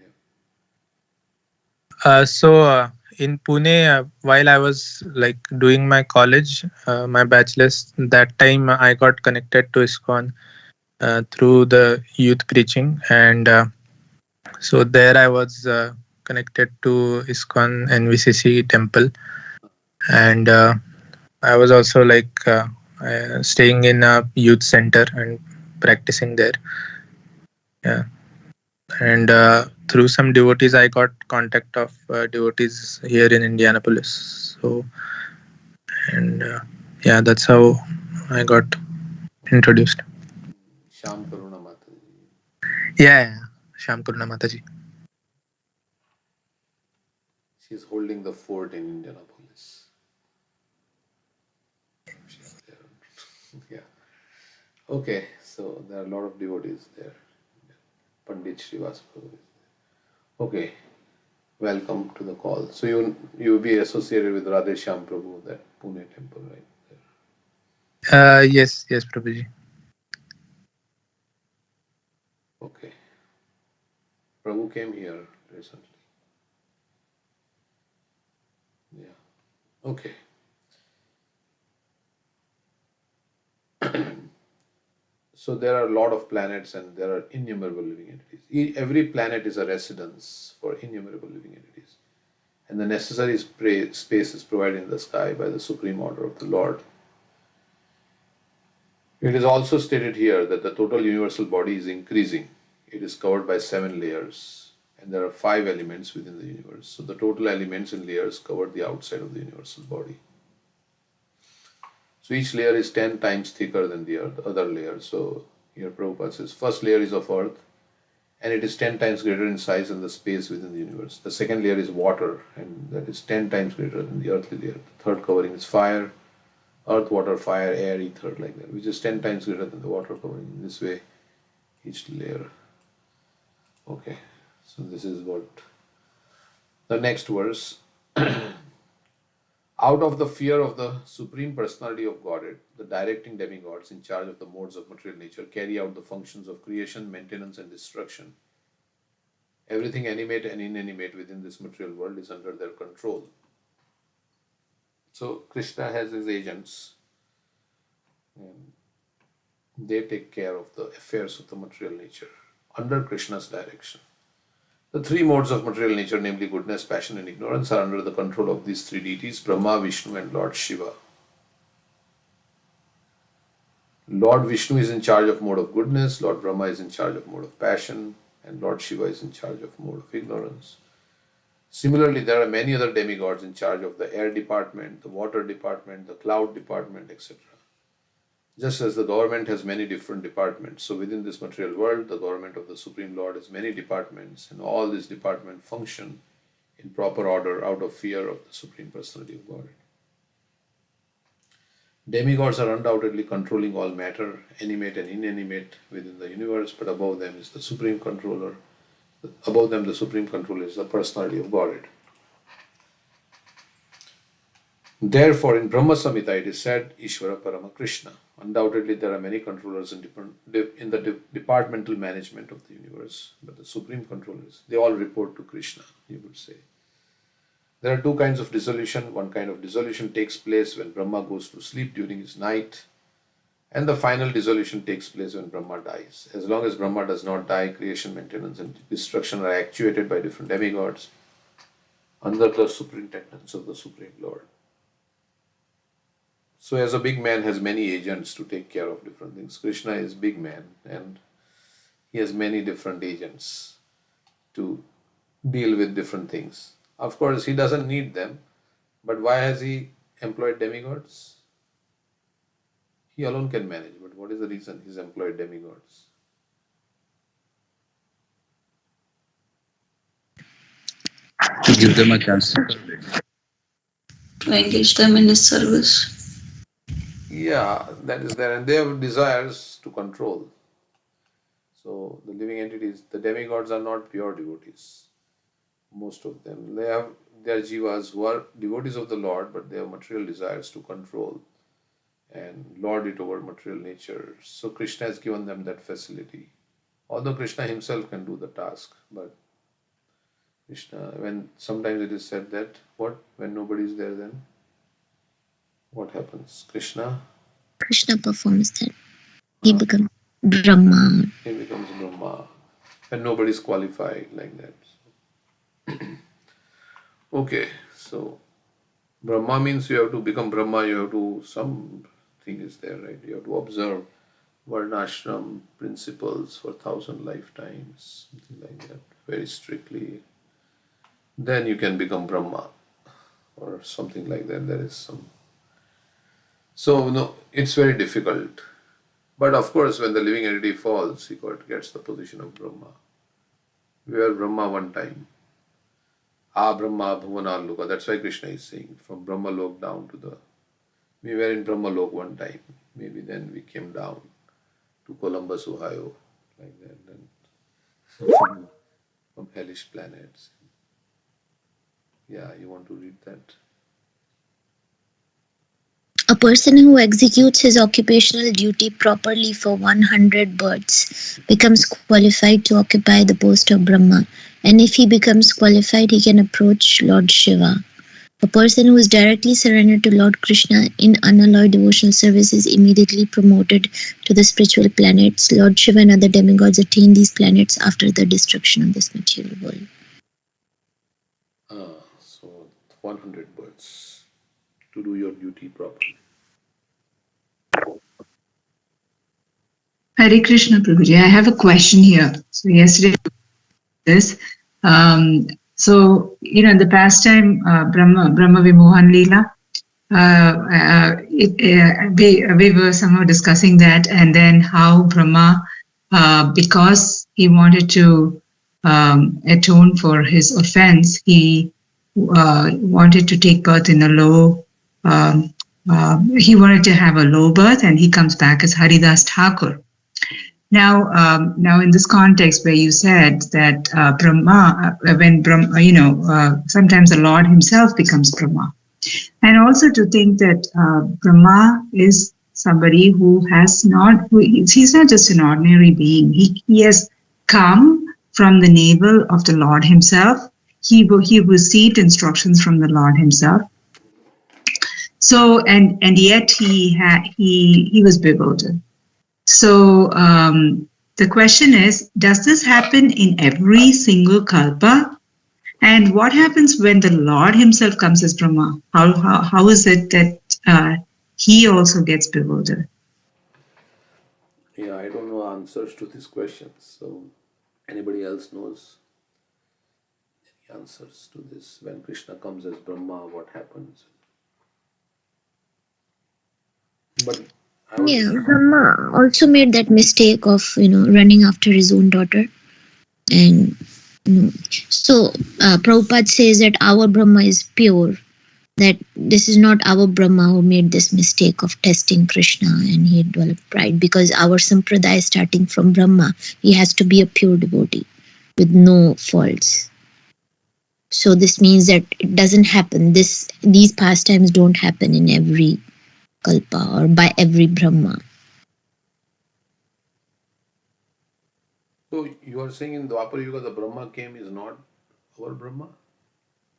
have? So in Pune, while I was like doing my college, my bachelor's, that time I got connected to ISKCON through the youth preaching, and so there I was connected to ISKCON NVCC temple, and I was also staying in a youth center and practicing there. Yeah, and through some devotees, I got contact of devotees here in Indianapolis. So, and yeah, that's how I got introduced. Sham Karuna Mataji. Yeah, Sham Karuna Mataji. She's holding the fort in Indianapolis. She's there. Yeah. Okay, so there are a lot of devotees there. Pandit Srivas Prabhu is there. Okay, welcome to the call. So you be associated with Radhe Shyam Prabhu, that Pune temple, right? Yes, Prabhuji. Okay. Prabhu came here recently. Yeah. Okay. So there are a lot of planets and there are innumerable living entities. Every planet is a residence for innumerable living entities. And the necessary space is provided in the sky by the supreme order of the Lord. It is also stated here that the total universal body is increasing. It is covered by 7 layers and there are 5 elements within the universe. So the total elements and layers cover the outside of the universal body. So each layer is 10 times thicker than the other layer. So here Prabhupada says, first layer is of earth and it is 10 times greater in size than the space within the universe. The second layer is water and that is 10 times greater than the earthly layer. The third covering is fire, earth, water, fire, air, ether, like that, which is 10 times greater than the water covering. In this way, each layer. Okay, so this is what the next verse. Out of the fear of the Supreme Personality of Godhead, the directing demigods in charge of the modes of material nature carry out the functions of creation, maintenance, and destruction. Everything animate and inanimate within this material world is under their control. So Krishna has his agents, and they take care of the affairs of the material nature under Krishna's direction. The 3 modes of material nature, namely goodness, passion, and ignorance, are under the control of these 3 deities, Brahma, Vishnu, and Lord Shiva. Lord Vishnu is in charge of mode of goodness, Lord Brahma is in charge of mode of passion, and Lord Shiva is in charge of mode of ignorance. Similarly, there are many other demigods in charge of the air department, the water department, the cloud department, etc. Just as the government has many different departments, so within this material world, the government of the Supreme Lord has many departments, and all these departments function in proper order out of fear of the Supreme Personality of Godhead. Demigods are undoubtedly controlling all matter, animate and inanimate within the universe, but above them is the Supreme Controller. Above them, the Supreme Controller is the Personality of Godhead. Therefore, in Brahma Samhita, it is said, Ishvara Parama Krishna. Undoubtedly, there are many controllers in the departmental management of the universe, but the supreme controllers, they all report to Krishna, you would say. There are 2 kinds of dissolution. One kind of dissolution takes place when Brahma goes to sleep during his night, and the final dissolution takes place when Brahma dies. As long as Brahma does not die, creation, maintenance, and destruction are actuated by different demigods under the superintendence of the Supreme Lord. So as a big man has many agents to take care of different things. Krishna is big man and he has many different agents to deal with different things. Of course, he doesn't need them, but why has he employed demigods? He alone can manage, but what is the reason he's employed demigods? To give them a chance. To engage them in his service. Yeah, that is there, and they have desires to control. So the living entities, the demigods are not pure devotees. Most of them, they are jivas who are devotees of the Lord, but they have material desires to control and lord it over material nature. So Krishna has given them that facility. Although Krishna himself can do the task, but Krishna, when sometimes it is said that when nobody is there, then what happens? Krishna performs that. He becomes Brahma. He becomes Brahma, and nobody is qualified like that. Okay, so Brahma means you have to become Brahma, you have to, something is there, right? You have to observe Varnashram principles for 1,000 lifetimes, something like that, very strictly. Then you can become Brahma or something like that. There is some. So, no, it's very difficult. But of course, when the living entity falls, he gets the position of Brahma. We were Brahma one time. Brahma Bhuvana Loka. That's why Krishna is saying from Brahma Lok down to the. We were in Brahma Lok one time. Maybe then we came down to Columbus, Ohio, like that. Then from hellish planets. Yeah, you want to read that? A person who executes his occupational duty properly for 100 births becomes qualified to occupy the post of Brahma. And if he becomes qualified, he can approach Lord Shiva. A person who is directly surrendered to Lord Krishna in unalloyed devotional service is immediately promoted to the spiritual planets. Lord Shiva and other demigods attain these planets after the destruction of this material world. So 100 births to do your duty properly. Hare Krishna Prabhuji, I have a question here. So yesterday, so in the pastime Brahma Vimohan Leela, we were somehow discussing that, and then how Brahma, because he wanted to atone for his offense, he wanted to take birth in a low. He wanted to have a low birth, and he comes back as Haridas Thakur. Now, in this context where you said that Brahma, when Brahma, sometimes the Lord Himself becomes Brahma, and also to think that Brahma is somebody who has not, he's not just an ordinary being. He has come from the navel of the Lord Himself. He received instructions from the Lord Himself. So, and yet he was bewildered. So the question is, does this happen in every single kalpa? And what happens when the Lord Himself comes as Brahma? How is it that He also gets bewildered? Yeah, I don't know answers to these questions. So anybody else knows any answers to this? When Krishna comes as Brahma, what happens? But Brahma also made that mistake of running after his own daughter, and so Prabhupada says that our Brahma is pure. That this is not our Brahma who made this mistake of testing Krishna and he developed pride, because our sampradaya starting from Brahma, he has to be a pure devotee with no faults. So this means that it doesn't happen. These pastimes don't happen in every kalpa or by every Brahma. so you are saying in Dwapara Yuga the Brahma came is not our Brahma?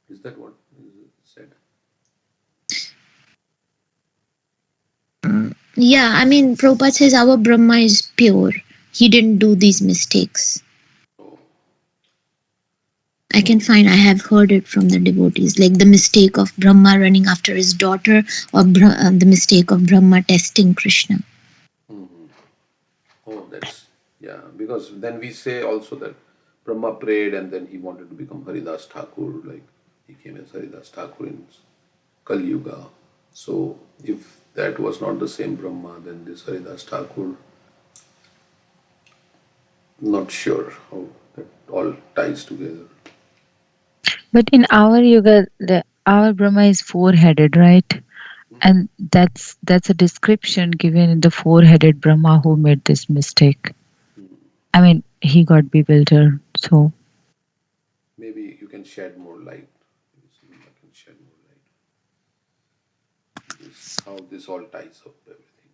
Is that what is said? Yeah, I mean, Prabhupada says our Brahma is pure. He didn't do these mistakes. I have heard it from the devotees, like the mistake of Brahma running after his daughter, or the mistake of Brahma testing Krishna. Mm-hmm. Oh, that's, yeah, because then we say also that Brahma prayed and then he wanted to become Haridas Thakur, like he came as Haridas Thakur in Kali Yuga. So if that was not the same Brahma, then this Haridas Thakur, not sure how that all ties together. But in our yoga, our Brahma is four-headed, right? And that's a description given in the four-headed Brahma who made this mistake. I mean, he got bewildered. So maybe you can shed more light. How this all ties up everything.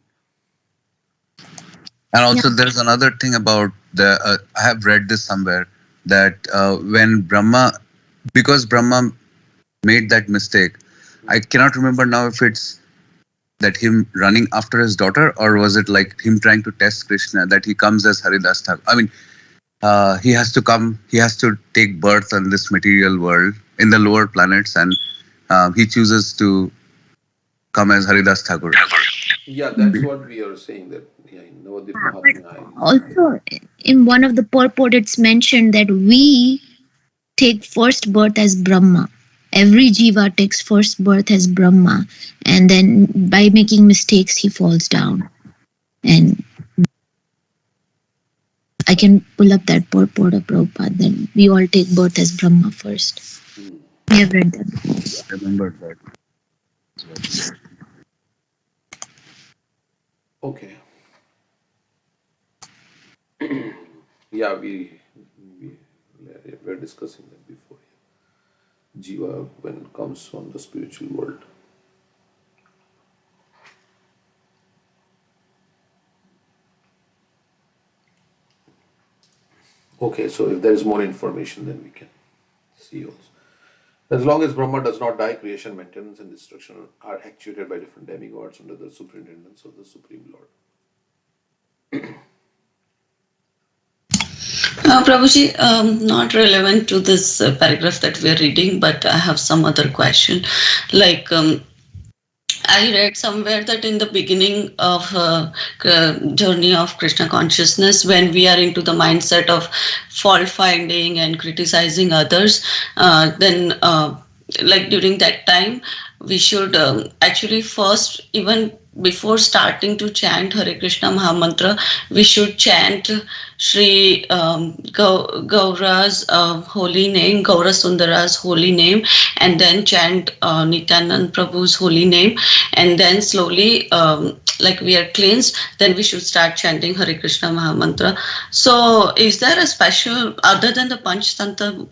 And also, there's another thing about I have read this somewhere that when Brahma, because Brahma made that mistake, I cannot remember now if it's that him running after his daughter, or was it like him trying to test Krishna, that he comes as Haridas Thakur. I mean, he has to take birth in this material world, in the lower planets, and he chooses to come as Haridas Thakur. Yeah, that's what we are saying, that in Navadip Mahatmya is. Also, in one of the purport, it's mentioned that we take first birth as Brahma. Every jiva takes first birth as Brahma, and then by making mistakes, he falls down. And I can pull up that purport of Prabhupada that we all take birth as Brahma first. Hmm. We have read that. I remembered that. Okay. Yeah, we were discussing that before. Jiva, when it comes from the spiritual world. Okay, so if there is more information, then we can see also. As long as Brahma does not die, creation, maintenance, and destruction are actuated by different demigods under the superintendence of the Supreme Lord. Prabhuji, not relevant to this paragraph that we are reading, but I have some other question. Like, I read somewhere that in the beginning of journey of Krishna consciousness, when we are into the mindset of fault finding and criticizing others, then like during that time, we should actually first, even before starting to chant Hare Krishna Mahamantra, we should chant Sri Gaura's holy name, Gaura Sundara's holy name, and then chant Nityanand Prabhu's holy name, and then slowly, like we are cleansed, then we should start chanting Hare Krishna Mahamantra. So, is there a special, other than the Panchtattva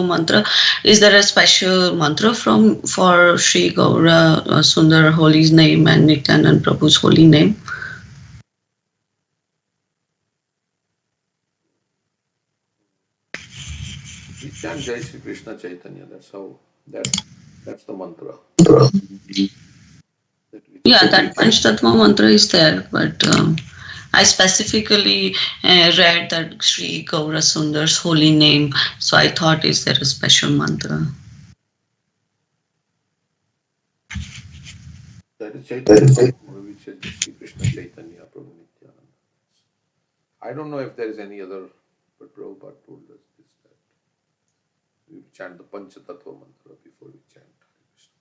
mantra, is there a special mantra for Sri Gaura Sundar holy name and Nityanand Prabhu's holy name? We chant Jai Shri Krishna Chaitanya. That's how that's the mantra. Yeah, that Panchtattva mantra is there, but I specifically read that Sri Gaura Sundar's holy name, so I thought, is there a special mantra? That is Chaitanya, which is Shri Krishna Chaitanya Prabhu Nityananda. I don't know if there is any other, but Prabhupada told us this, that we chant the Panchatattva mantra before we chant Hare Krishna.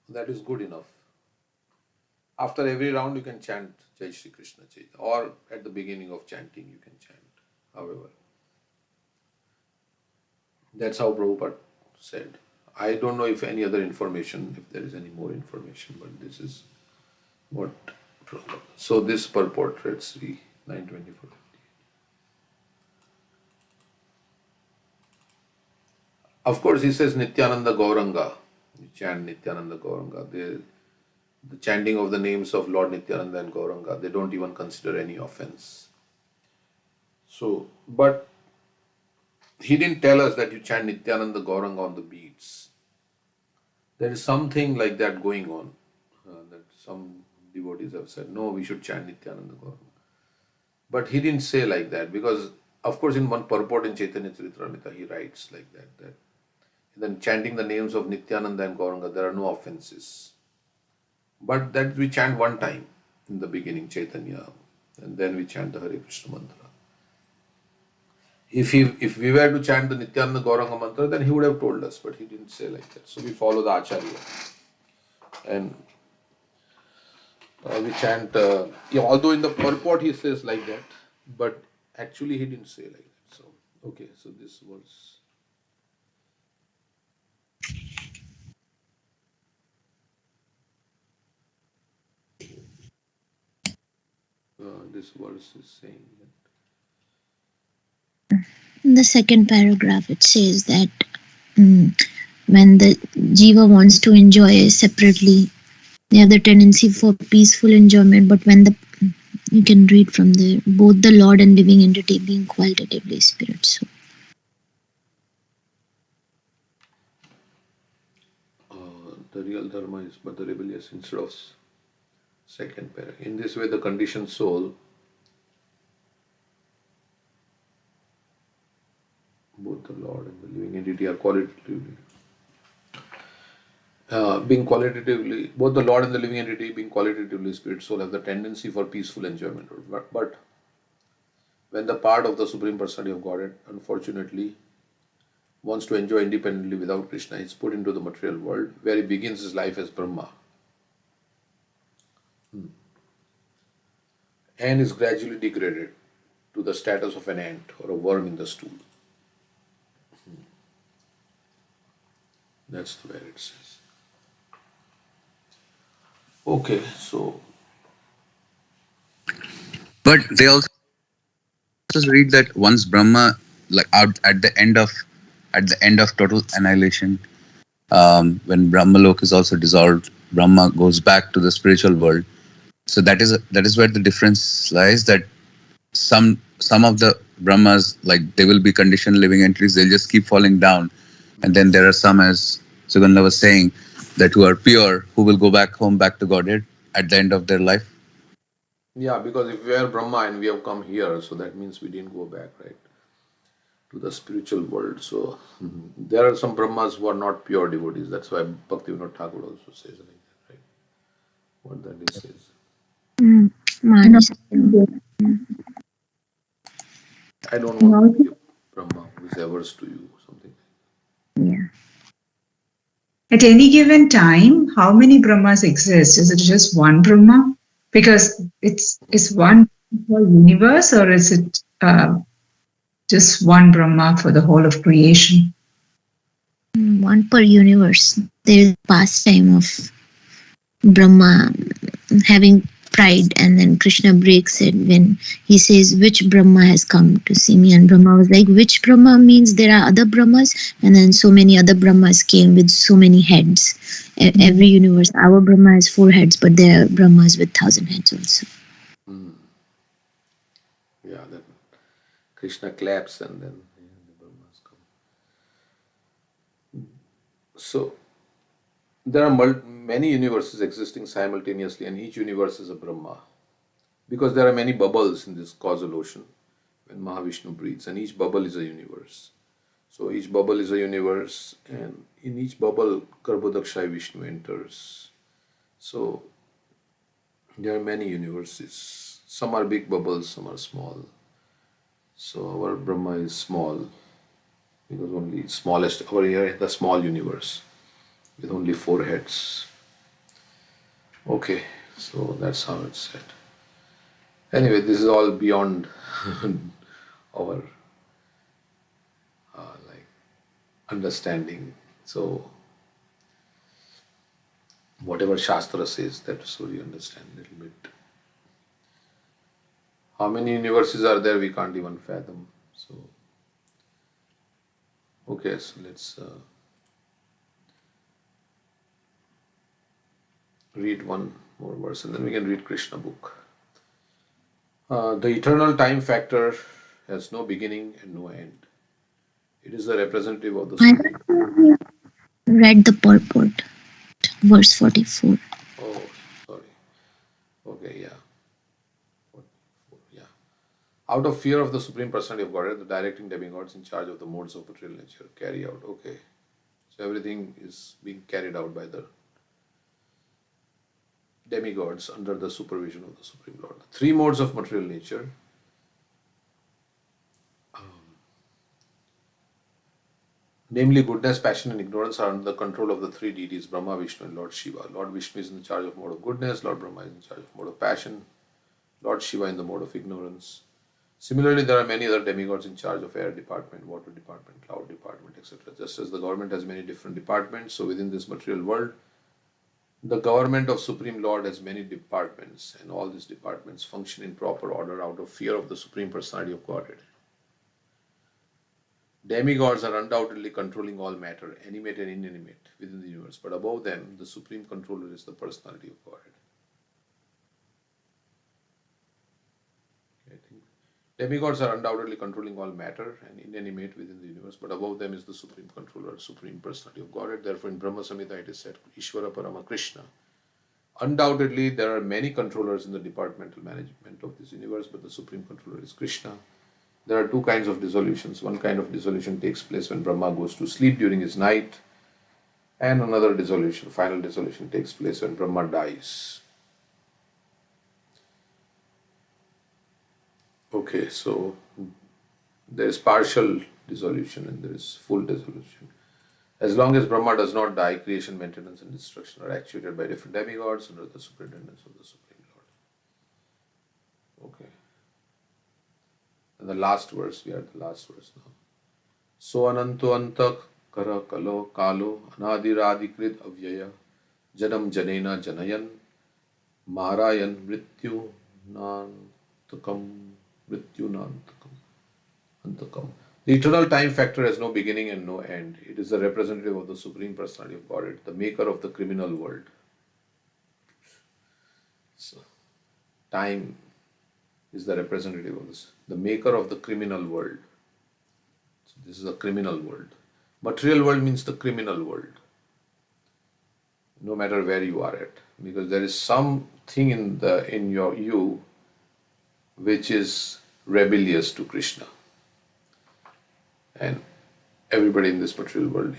That is good enough. After every round, you can chant Jai Shri Krishna Chaitanya, or at the beginning of chanting, you can chant. However, that's how Prabhupada said. I don't know if any other information, if there is any more information, but this is what. So this purport, let's see, 924. Of course, he says Nityananda Gauranga. You chant Nityananda Gauranga. The chanting of the names of Lord Nityananda and Gauranga, they don't even consider any offense. So, but he didn't tell us that you chant Nityananda Gauranga on the beats. There is something like that going on. That some devotees have said, no, we should chant Nityananda Gauranga. But he didn't say like that, because, of course, in one purport in Chaitanya Charitamrita, he writes like that then chanting the names of Nityananda and Gauranga, there are no offenses. But that we chant one time in the beginning, Chaitanya, and then we chant the Hare Krishna mantra. If we were to chant the Nityananda Gauranga mantra, then he would have told us, but he didn't say like that. So we follow the Acharya. And we chant, although in the purport he says like that, but actually he didn't say like that. So, okay, so this was. This verse is saying that. In the second paragraph, it says that when the jiva wants to enjoy separately, they have the tendency for peaceful enjoyment, but when you can read from there, both the Lord and living entity being qualitatively spirit. So. The real dharma is but the rebellious instead of second paragraph. In this way, the conditioned soul, both the Lord and the living entity are qualitatively both the Lord and the living entity being qualitatively spirit soul have the tendency for peaceful enjoyment. But when the part of the Supreme Personality of Godhead, unfortunately, wants to enjoy independently without Krishna, he is put into the material world where he begins his life as Brahma and is gradually degraded to the status of an ant or a worm in the stool. That's where it says. Okay, so But they also read that once Brahma, like out at the end of total annihilation, when Brahmalok is also dissolved, Brahma goes back to the spiritual world. So that is where the difference lies. That some of the Brahmas, like they will be conditioned living entities, they'll just keep falling down, and then there are some, as Sugandha was saying, that who are pure, who will go back home, back to Godhead at the end of their life. yeah, because if we are Brahma and we have come here, so that means we didn't go back, right, to the spiritual world. So there are some Brahmas who are not pure devotees. That's why Bhaktivinoda Thakur also says like that, right? What that he says. Manas. I don't want to be a Brahma who is averse to you, something. Yeah. At any given time, how many Brahmas exist? Is it just one Brahma? Because it's one whole universe, or is it just one Brahma for the whole of creation? One per universe. There is a pastime of Brahma having pride, and then Krishna breaks it when he says, which Brahma has come to see me? And Brahma was like, which Brahma means there are other Brahmas, and then so many other Brahmas came with so many heads. Every universe, our Brahma has 4 heads, but there are Brahmas with 1,000 heads also. Yeah, then Krishna claps and then the Brahmas come. So there are many universes existing simultaneously, and each universe is a Brahma. Because there are many bubbles in this causal ocean when Mahavishnu breathes, and each bubble is a universe. So each bubble is a universe, and in each bubble, Garbhodakshai Vishnu enters. So there are many universes. Some are big bubbles, some are small. So our Brahma is small because only smallest over here in the small universe with only 4 heads. Okay, so that's how it's said. Anyway, this is all beyond our understanding. So whatever Shastra says, that's what you understand a little bit. How many universes are there? We can't even fathom. So okay, so let's read one more verse, and then we can read Krishna book. The eternal time factor has no beginning and no end. It is the representative of the Supreme. Read the purport, verse 44. Oh, sorry. Okay, yeah. 44, yeah. Out of fear of the Supreme Personality of Godhead, the directing demigods in charge of the modes of material nature carry out. Okay. So everything is being carried out by the demigods under the supervision of the Supreme Lord. The 3 modes of material nature, namely goodness, passion, and ignorance, are under the control of the 3 deities, Brahma, Vishnu, and Lord Shiva. Lord Vishnu is in charge of mode of goodness, Lord Brahma is in charge of mode of passion, Lord Shiva in the mode of ignorance. Similarly, there are many other demigods in charge of air department, water department, cloud department, etc. Just as the government has many different departments, so within this material world, the government of Supreme Lord has many departments, and all these departments function in proper order out of fear of the Supreme Personality of Godhead. Demigods are undoubtedly controlling all matter, animate and inanimate, within the universe, but above them, the Supreme Controller is the Personality of Godhead. Okay, demigods are undoubtedly controlling all matter and inanimate within the universe, but above them is the Supreme Controller, Supreme Personality of Godhead. Therefore, in Brahma Samhita it is said, Ishvara Parama Krishna. Undoubtedly, there are many controllers in the departmental management of this universe, but the Supreme Controller is Krishna. There are two kinds of dissolutions. One kind of dissolution takes place when Brahma goes to sleep during his night, and another dissolution, final dissolution, takes place when Brahma dies. Okay, so there is partial dissolution and there is full dissolution. As long as Brahma does not die, creation, maintenance, and destruction are actuated by different demigods under the superintendence of the Supreme Lord. Okay. And the last verse, we are at the last verse now. So ananto antak kara kalo kalo anadiradikrит avyaya janam janena janayan marayan mrityu nantakam antakam. The eternal time factor has no beginning and no end. It is the representative of the Supreme Personality of Godhead, the maker of the criminal world. So, time is the representative of this, the maker of the criminal world. So this is a criminal world. Material world means the criminal world. No matter where you are at, because there is something in you which is rebellious to Krishna. And everybody in this material world,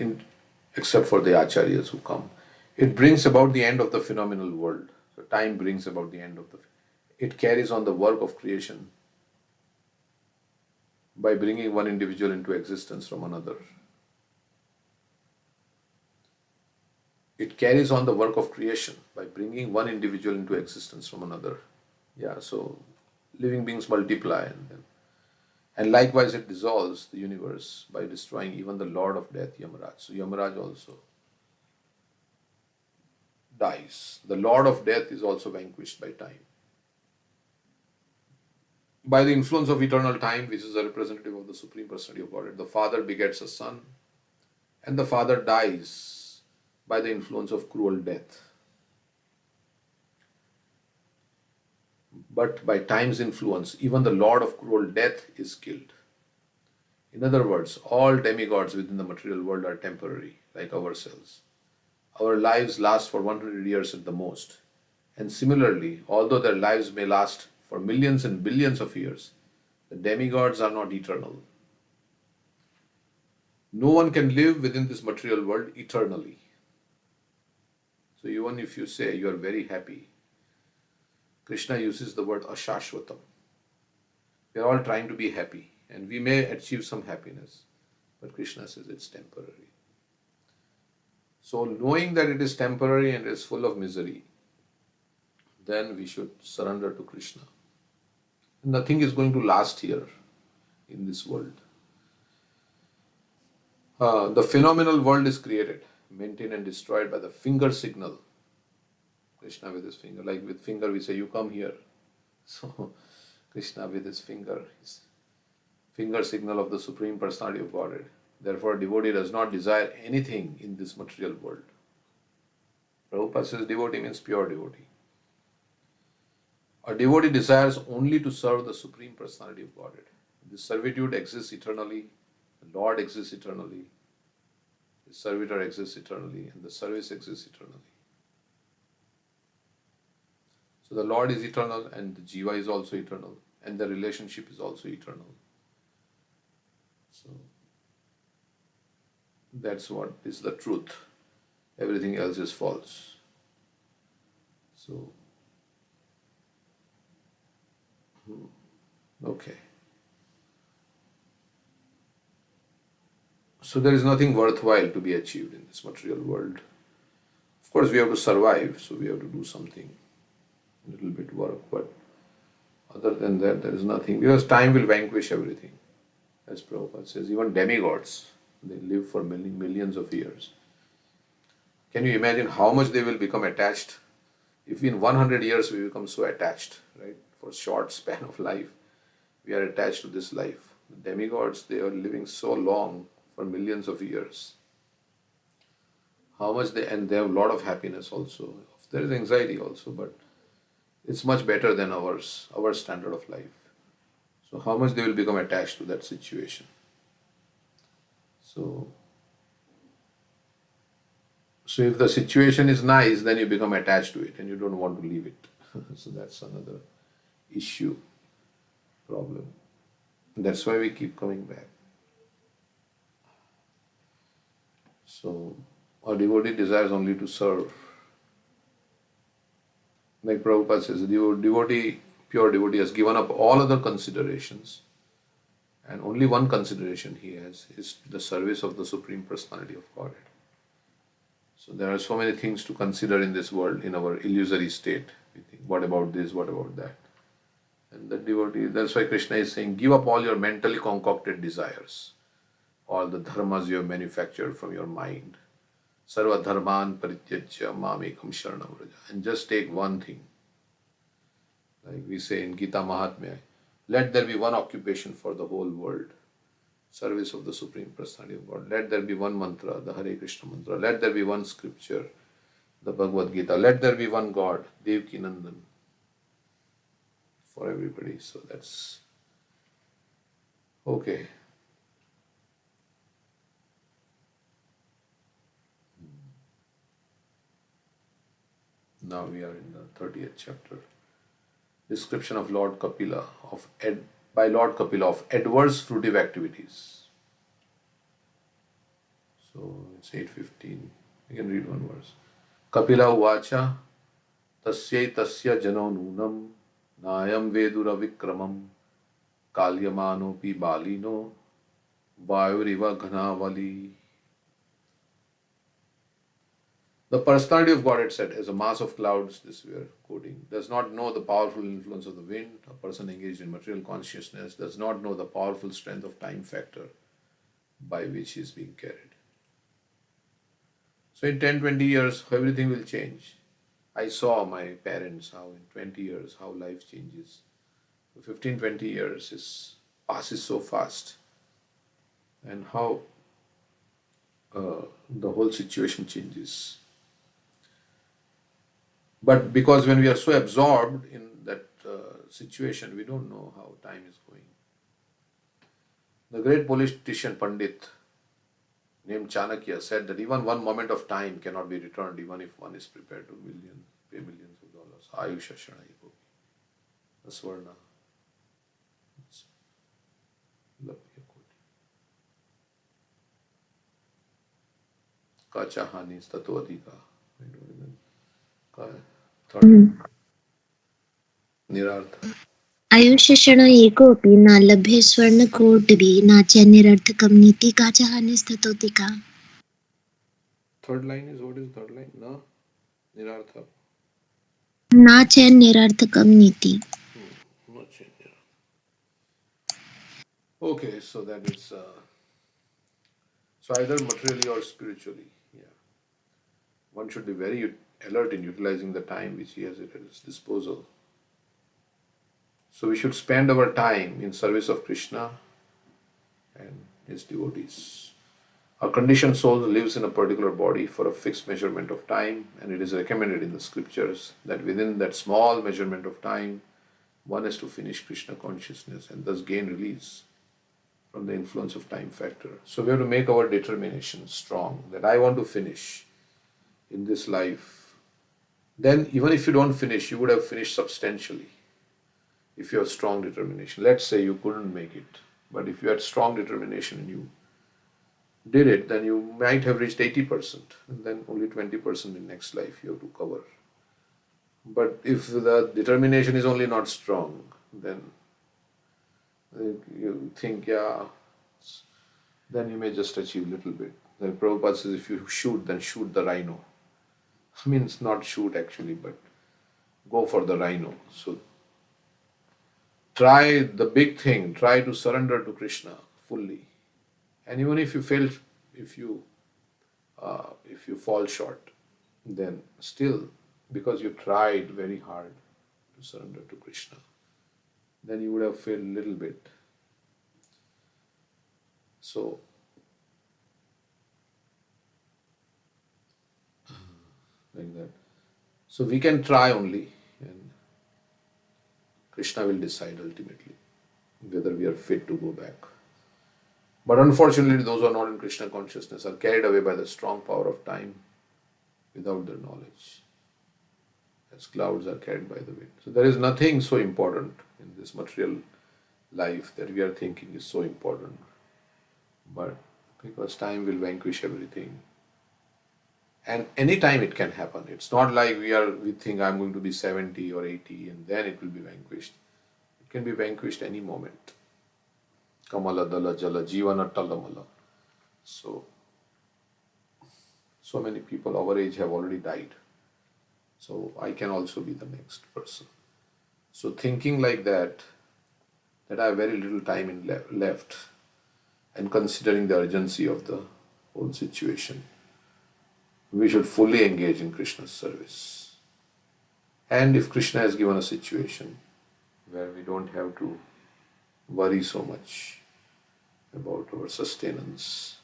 except for the acharyas who come, it brings about the end of the phenomenal world. So time brings about the end of it carries on the work of creation by bringing one individual into existence from another. It carries on the work of creation by bringing one individual into existence from another. Yeah, so living beings multiply and likewise it dissolves the universe by destroying even the Lord of Death, Yamaraj. So Yamaraj also dies. The Lord of Death is also vanquished by time. By the influence of eternal time, which is a representative of the Supreme Personality of Godhead, the Father begets a Son, and the Father dies by the influence of cruel death. But by time's influence, even the Lord of cruel death is killed. In other words, all demigods within the material world are temporary, like ourselves. Our lives last for 100 years at the most. And similarly, although their lives may last for millions and billions of years, the demigods are not eternal. No one can live within this material world eternally. So even if you say you are very happy, Krishna uses the word ashashvatam. We are all trying to be happy and we may achieve some happiness, but Krishna says it's temporary. So knowing that it is temporary and is full of misery, then we should surrender to Krishna. Nothing is going to last here in this world. The phenomenal world is created, maintained and destroyed by the finger signal. Krishna with his finger, like with finger we say, you come here. So Krishna with his finger signal of the Supreme Personality of Godhead. Therefore, a devotee does not desire anything in this material world. Prabhupada says devotee means pure devotee. A devotee desires only to serve the Supreme Personality of Godhead. This servitude exists eternally, the Lord exists eternally, the servitor exists eternally, and the service exists eternally. So the Lord is eternal and the Jiva is also eternal and the relationship is also eternal. So that's what is the truth. Everything else is false. So, okay. So there is nothing worthwhile to be achieved in this material world. Of course, we have to survive, so we have to do something, a little bit work, but other than that, there is nothing, because time will vanquish everything. As Prabhupada says, even demigods, they live for millions of years. Can you imagine how much they will become attached? If in 100 years we become so attached, right? For a short span of life, we are attached to this life. The demigods, they are living so long for millions of years. How much and they have a lot of happiness also. There is anxiety also, but it's much better than our standard of life. So how much they will become attached to that situation. So if the situation is nice, then you become attached to it and you don't want to leave it. So that's another issue, problem. That's why we keep coming back. So, a devotee desires only to serve. Like Prabhupada says, devotee, pure devotee has given up all other considerations, and only one consideration he has is the service of the Supreme Personality of Godhead. So there are so many things to consider in this world, in our illusory state. We think, what about this, what about that? And the devotee, that's why Krishna is saying, give up all your mentally concocted desires, all the dharmas you have manufactured from your mind. Sarva dharman parityajya mamekam sharanam vraja. And just take one thing. Like we say in Gita Mahatmya, let there be one occupation for the whole world. Service of the Supreme Personality of God. Let there be one mantra, the Hare Krishna mantra. Let there be one scripture, the Bhagavad Gita. Let there be one God, Devki Nandan, for everybody. So that's okay. Now we are in the 30th chapter. Description of Lord Kapila by Lord Kapila of adverse fruitive activities. So it's 8:15. We can read one verse. Kapila uvacha tasya tasya jano nunam nayam vedura vikramam kalyamanopi balino vayuriva ghanavali. The personality of Godhead said, as a mass of clouds, this we are quoting, does not know the powerful influence of the wind. A person engaged in material consciousness does not know the powerful strength of time factor by which he is being carried. So in 10-20 years, everything will change. I saw my parents, how in 20 years, how life changes. 15-20 years passes so fast. And how the whole situation changes. But because when we are so absorbed in that situation, we don't know how time is going. The great politician Pandit named Chanakya said that even one moment of time cannot be returned, even if one is prepared to pay millions of dollars. Ayusha Shanai Gopi. Aswarna. Labhya Koti. Kachahani Stato Adhika. Third. Nirartha. आयुष्यक्षण एकोऽपि न लभ्ये स्वर्णकोटिभिः न च निरर्थकं नीति काचः निस्ततोति का. Third line is, what is third line? Na? Nirartha. न च निरर्थकं नीति. Not change. Okay, so that is so either materially or spiritually. Yeah, one should be very alert in utilizing the time which he has at his disposal. So we should spend our time in service of Krishna and his devotees. Our conditioned soul lives in a particular body for a fixed measurement of time, and it is recommended in the scriptures that within that small measurement of time, one has to finish Krishna consciousness and thus gain release from the influence of time factor. So we have to make our determination strong that I want to finish in this life. Then even if you don't finish, you would have finished substantially if you have strong determination. Let's say you couldn't make it, but if you had strong determination and you did it, then you might have reached 80%, and then only 20% in next life you have to cover. But if the determination is only not strong, then you think, yeah, then you may just achieve a little bit. Like Prabhupada says, if you shoot, then shoot the rhino. Means not shoot actually, but go for the rhino. So try the big thing, try to surrender to Krishna fully. And even if you fail, if you fall short, then still, because you tried very hard to surrender to Krishna, then you would have failed a little bit. So, like that. So we can try only, and Krishna will decide ultimately whether we are fit to go back. But unfortunately, those who are not in Krishna consciousness are carried away by the strong power of time without their knowledge, as clouds are carried by the wind. So there is nothing so important in this material life that we are thinking is so important. But because time will vanquish everything, and anytime it can happen. It's not like we think I'm going to be 70 or 80 and then it will be vanquished. It can be vanquished any moment. Kamala dala jala jivana talamala. So many people our age have already died. So I can also be the next person. So thinking like that I have very little time left, and considering the urgency of the whole situation, we should fully engage in Krishna's service. And if Krishna has given a situation where we don't have to worry so much about our sustenance,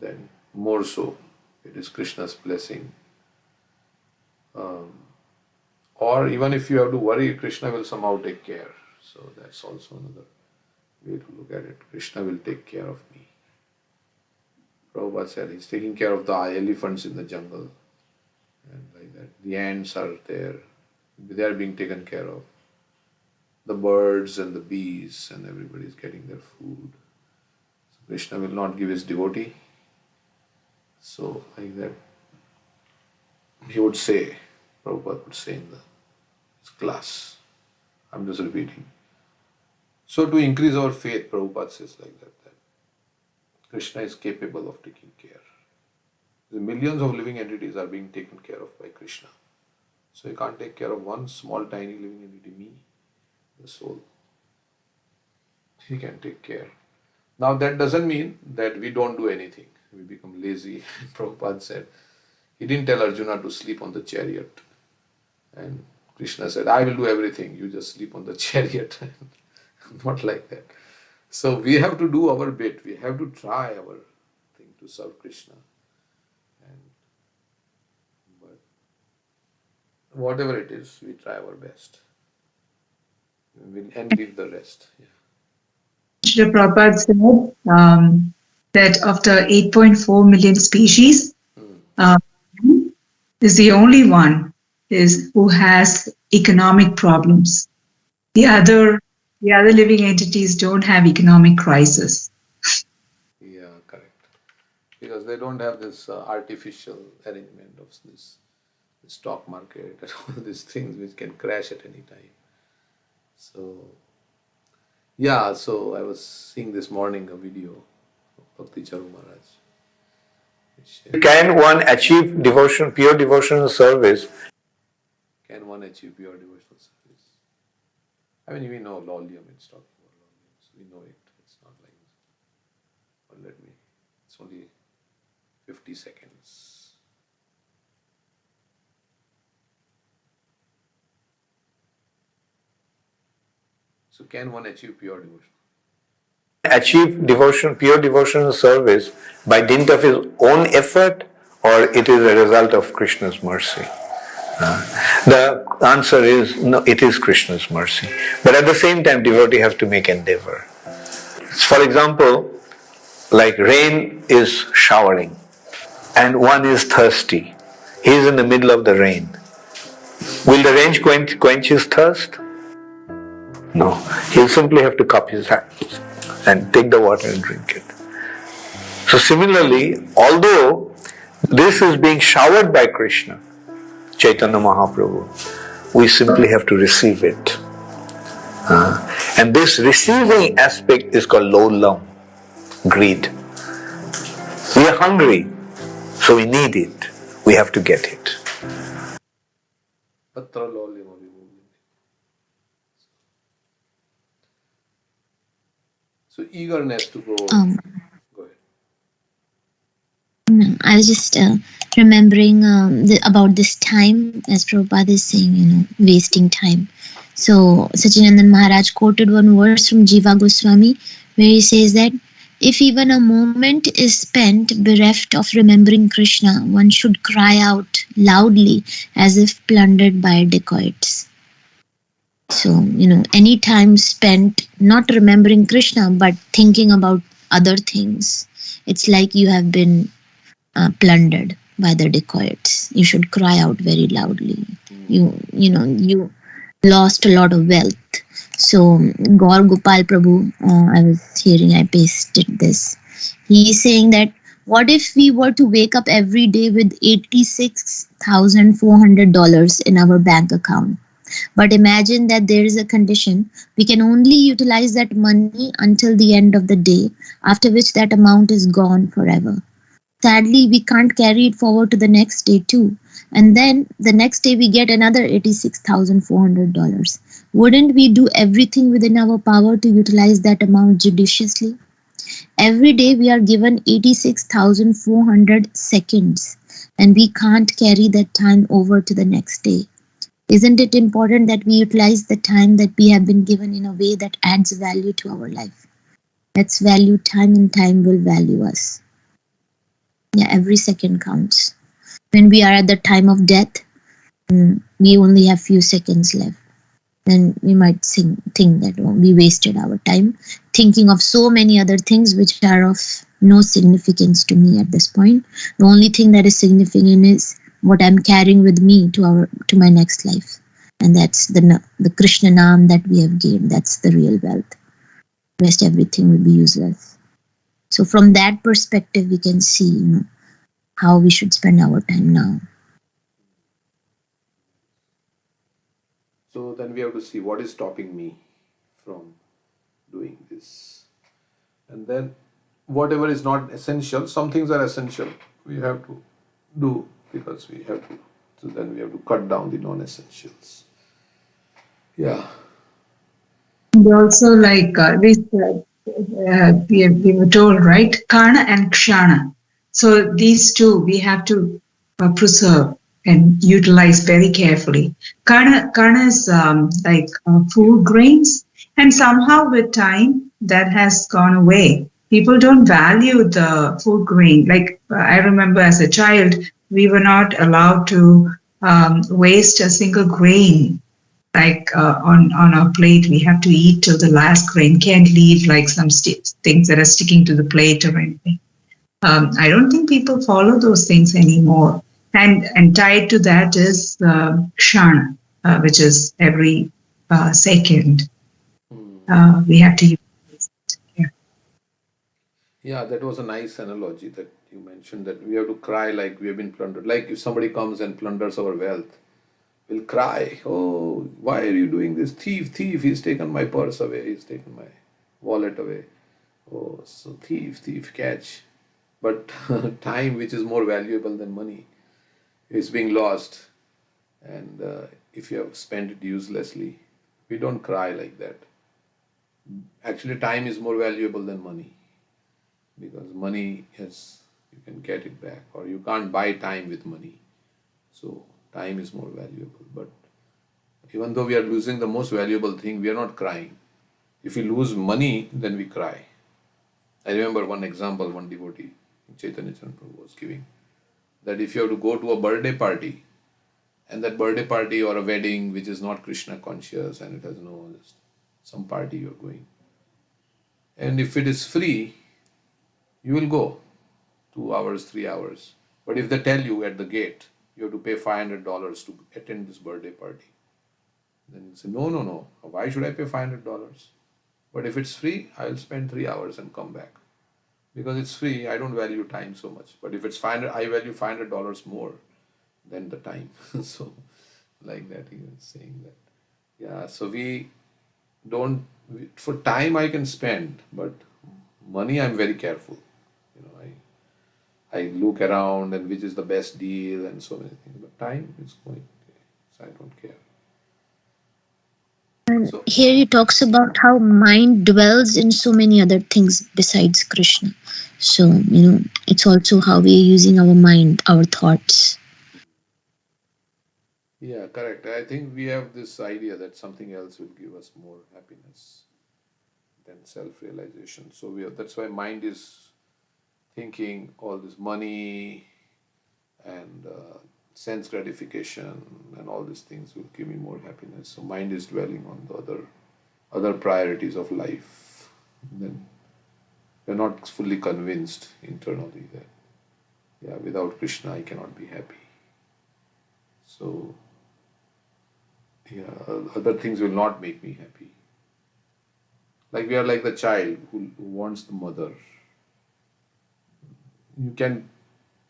then more so it is Krishna's blessing. Or even if you have to worry, Krishna will somehow take care. So that's also another way to look at it. Krishna will take care of me. Prabhupada said he's taking care of the elephants in the jungle. And like that. The ants are there. They are being taken care of. The birds and the bees and everybody is getting their food. So Krishna will not give his devotee. So like that, he would say, Prabhupada would say in his class. I'm just repeating. So to increase our faith, Prabhupada says like that Krishna is capable of taking care. The millions of living entities are being taken care of by Krishna. So he can't take care of one small tiny living entity, me, the soul. He can take care. Now that doesn't mean that we don't do anything. We become lazy. Prabhupada said, he didn't tell Arjuna to sleep on the chariot. And Krishna said, I will do everything. You just sleep on the chariot. Not like that. So we have to do our bit. We have to try our thing to serve Krishna. But whatever it is, we try our best. And leave the rest. Yeah. Srila Prabhupada said that of the 8.4 million species, is the only one who has economic problems. The other living entities don't have economic crisis. Yeah, correct. Because they don't have this artificial arrangement of this stock market and all these things which can crash at any time. So, yeah, so I was seeing this morning a video of Bhakti Charu Maharaj. Can one achieve pure devotional service? Can one achieve pure devotional service? I mean, we know Lolium, it's talking about Lolium, so we know it. It's not like this. But it's only 50 seconds. So can one achieve pure devotion? Achieve pure devotional service by dint of his own effort, or it is a result of Krishna's mercy? The answer is no, it is Krishna's mercy. But at the same time, devotee have to make endeavor. For example, like rain is showering and one is thirsty. He is in the middle of the rain. Will the rain quench his thirst? No. He'll simply have to cup his hands and take the water and drink it. So similarly, although this is being showered by Krishna, Chaitanya Mahaprabhu, we simply have to receive it. And this receiving aspect is called lolam, greed. We are hungry, so we need it. We have to get it. So eagerness to go. Go ahead. I was just remembering about this time, as Prabhupada is saying, wasting time. So Sachinandan Maharaj quoted one verse from Jiva Goswami where he says that if even a moment is spent bereft of remembering Krishna, one should cry out loudly as if plundered by dacoits. So, any time spent not remembering Krishna but thinking about other things, it's like you have been plundered by the dacoits. You should cry out very loudly. You lost a lot of wealth. So, Gaur Gopal Prabhu, I was hearing, I pasted this. He is saying that what if we were to wake up every day with $86,400 in our bank account? But imagine that there is a condition. We can only utilize that money until the end of the day, after which that amount is gone forever. Sadly, we can't carry it forward to the next day too. And then the next day we get another $86,400. Wouldn't we do everything within our power to utilize that amount judiciously? Every day we are given 86,400 seconds, and we can't carry that time over to the next day. Isn't it important that we utilize the time that we have been given in a way that adds value to our life? Let's value time, and time will value us. Yeah, every second counts. When we are at the time of death, we only have few seconds left. Then we might think that we wasted our time thinking of so many other things which are of no significance to me at this point. The only thing that is significant is what I'm carrying with me to my next life, and that's the Krishna Naam that we have gained. That's the real wealth. Rest everything will be useless. So from that perspective, we can see, how we should spend our time now. So then we have to see what is stopping me from doing this. And then whatever is not essential, some things are essential. We have to do because we have to. So then we have to cut down the non-essentials. Yeah. And also, like we were told, right? Karna and Kshana. So these two we have to preserve and utilize very carefully. Karna is like food grains, and somehow with time that has gone away. People don't value the food grain. Like I remember as a child, we were not allowed to waste a single grain. Like on our plate, we have to eat till the last grain. Can't leave like some things that are sticking to the plate or anything. I don't think people follow those things anymore. And tied to that is kshana, which is every second. We have to use it. Yeah. Yeah, that was a nice analogy that you mentioned, that we have to cry like we have been plundered. Like if somebody comes and plunders our wealth, we'll cry, oh, why are you doing this? Thief, thief, he's taken my purse away, he's taken my wallet away. Oh, so thief, catch. But time, which is more valuable than money, is being lost. And if you have spent it uselessly, we don't cry like that. Actually, time is more valuable than money, because money is, you can get it back, or you can't buy time with money. So time is more valuable. But even though we are losing the most valuable thing, we are not crying. If we lose money, then we cry. I remember one example, one devotee, Chaitanya Prabhu was giving, that if you have to go to a birthday party, and that birthday party or a wedding which is not Krishna conscious, and it has no, some party you're going, and if it is free, you will go 2 hours, 3 hours. But if they tell you at the gate, you have to pay $500 to attend this birthday party, then you say, no, why should I pay $500? But if it's free, I'll spend 3 hours and come back. Because it's free, I don't value time so much. But if it's $500, I value $500 more than the time. So, like that, he was saying that. Yeah, so for time I can spend, but money I'm very careful. I look around and which is the best deal and so many things. But time is going, so I don't care. So, Here he talks about how mind dwells in so many other things besides Krishna. So, it's also how we are using our mind, our thoughts. yeah, correct. I think we have this idea that something else will give us more happiness than self-realization. So that's why mind is thinking all this money and sense gratification and all these things will give me more happiness. So mind is dwelling on the other priorities of life. Then we're not fully convinced internally that without Krishna I cannot be happy. So other things will not make me happy. Like we are like the child who wants the mother. You can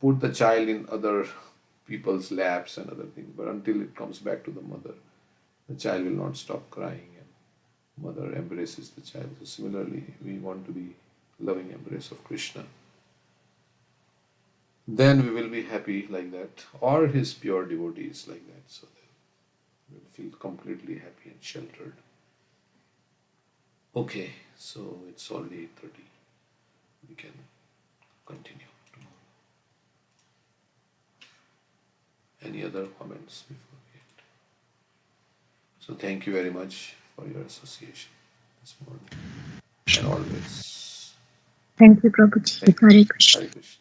put the child in other people's laps and other things, but until it comes back to the mother, the child will not stop crying, and mother embraces the child. So similarly, we want to be loving embrace of Krishna. Then we will be happy like that, or his pure devotees like that, so that we will feel completely happy and sheltered. Okay, so it's already 8:30. We can continue tomorrow. Any other comments before we end? So thank you very much for your association this morning and always. Thank you, Prabhuji. Thank you. Hare Krishna. Hare Krishna.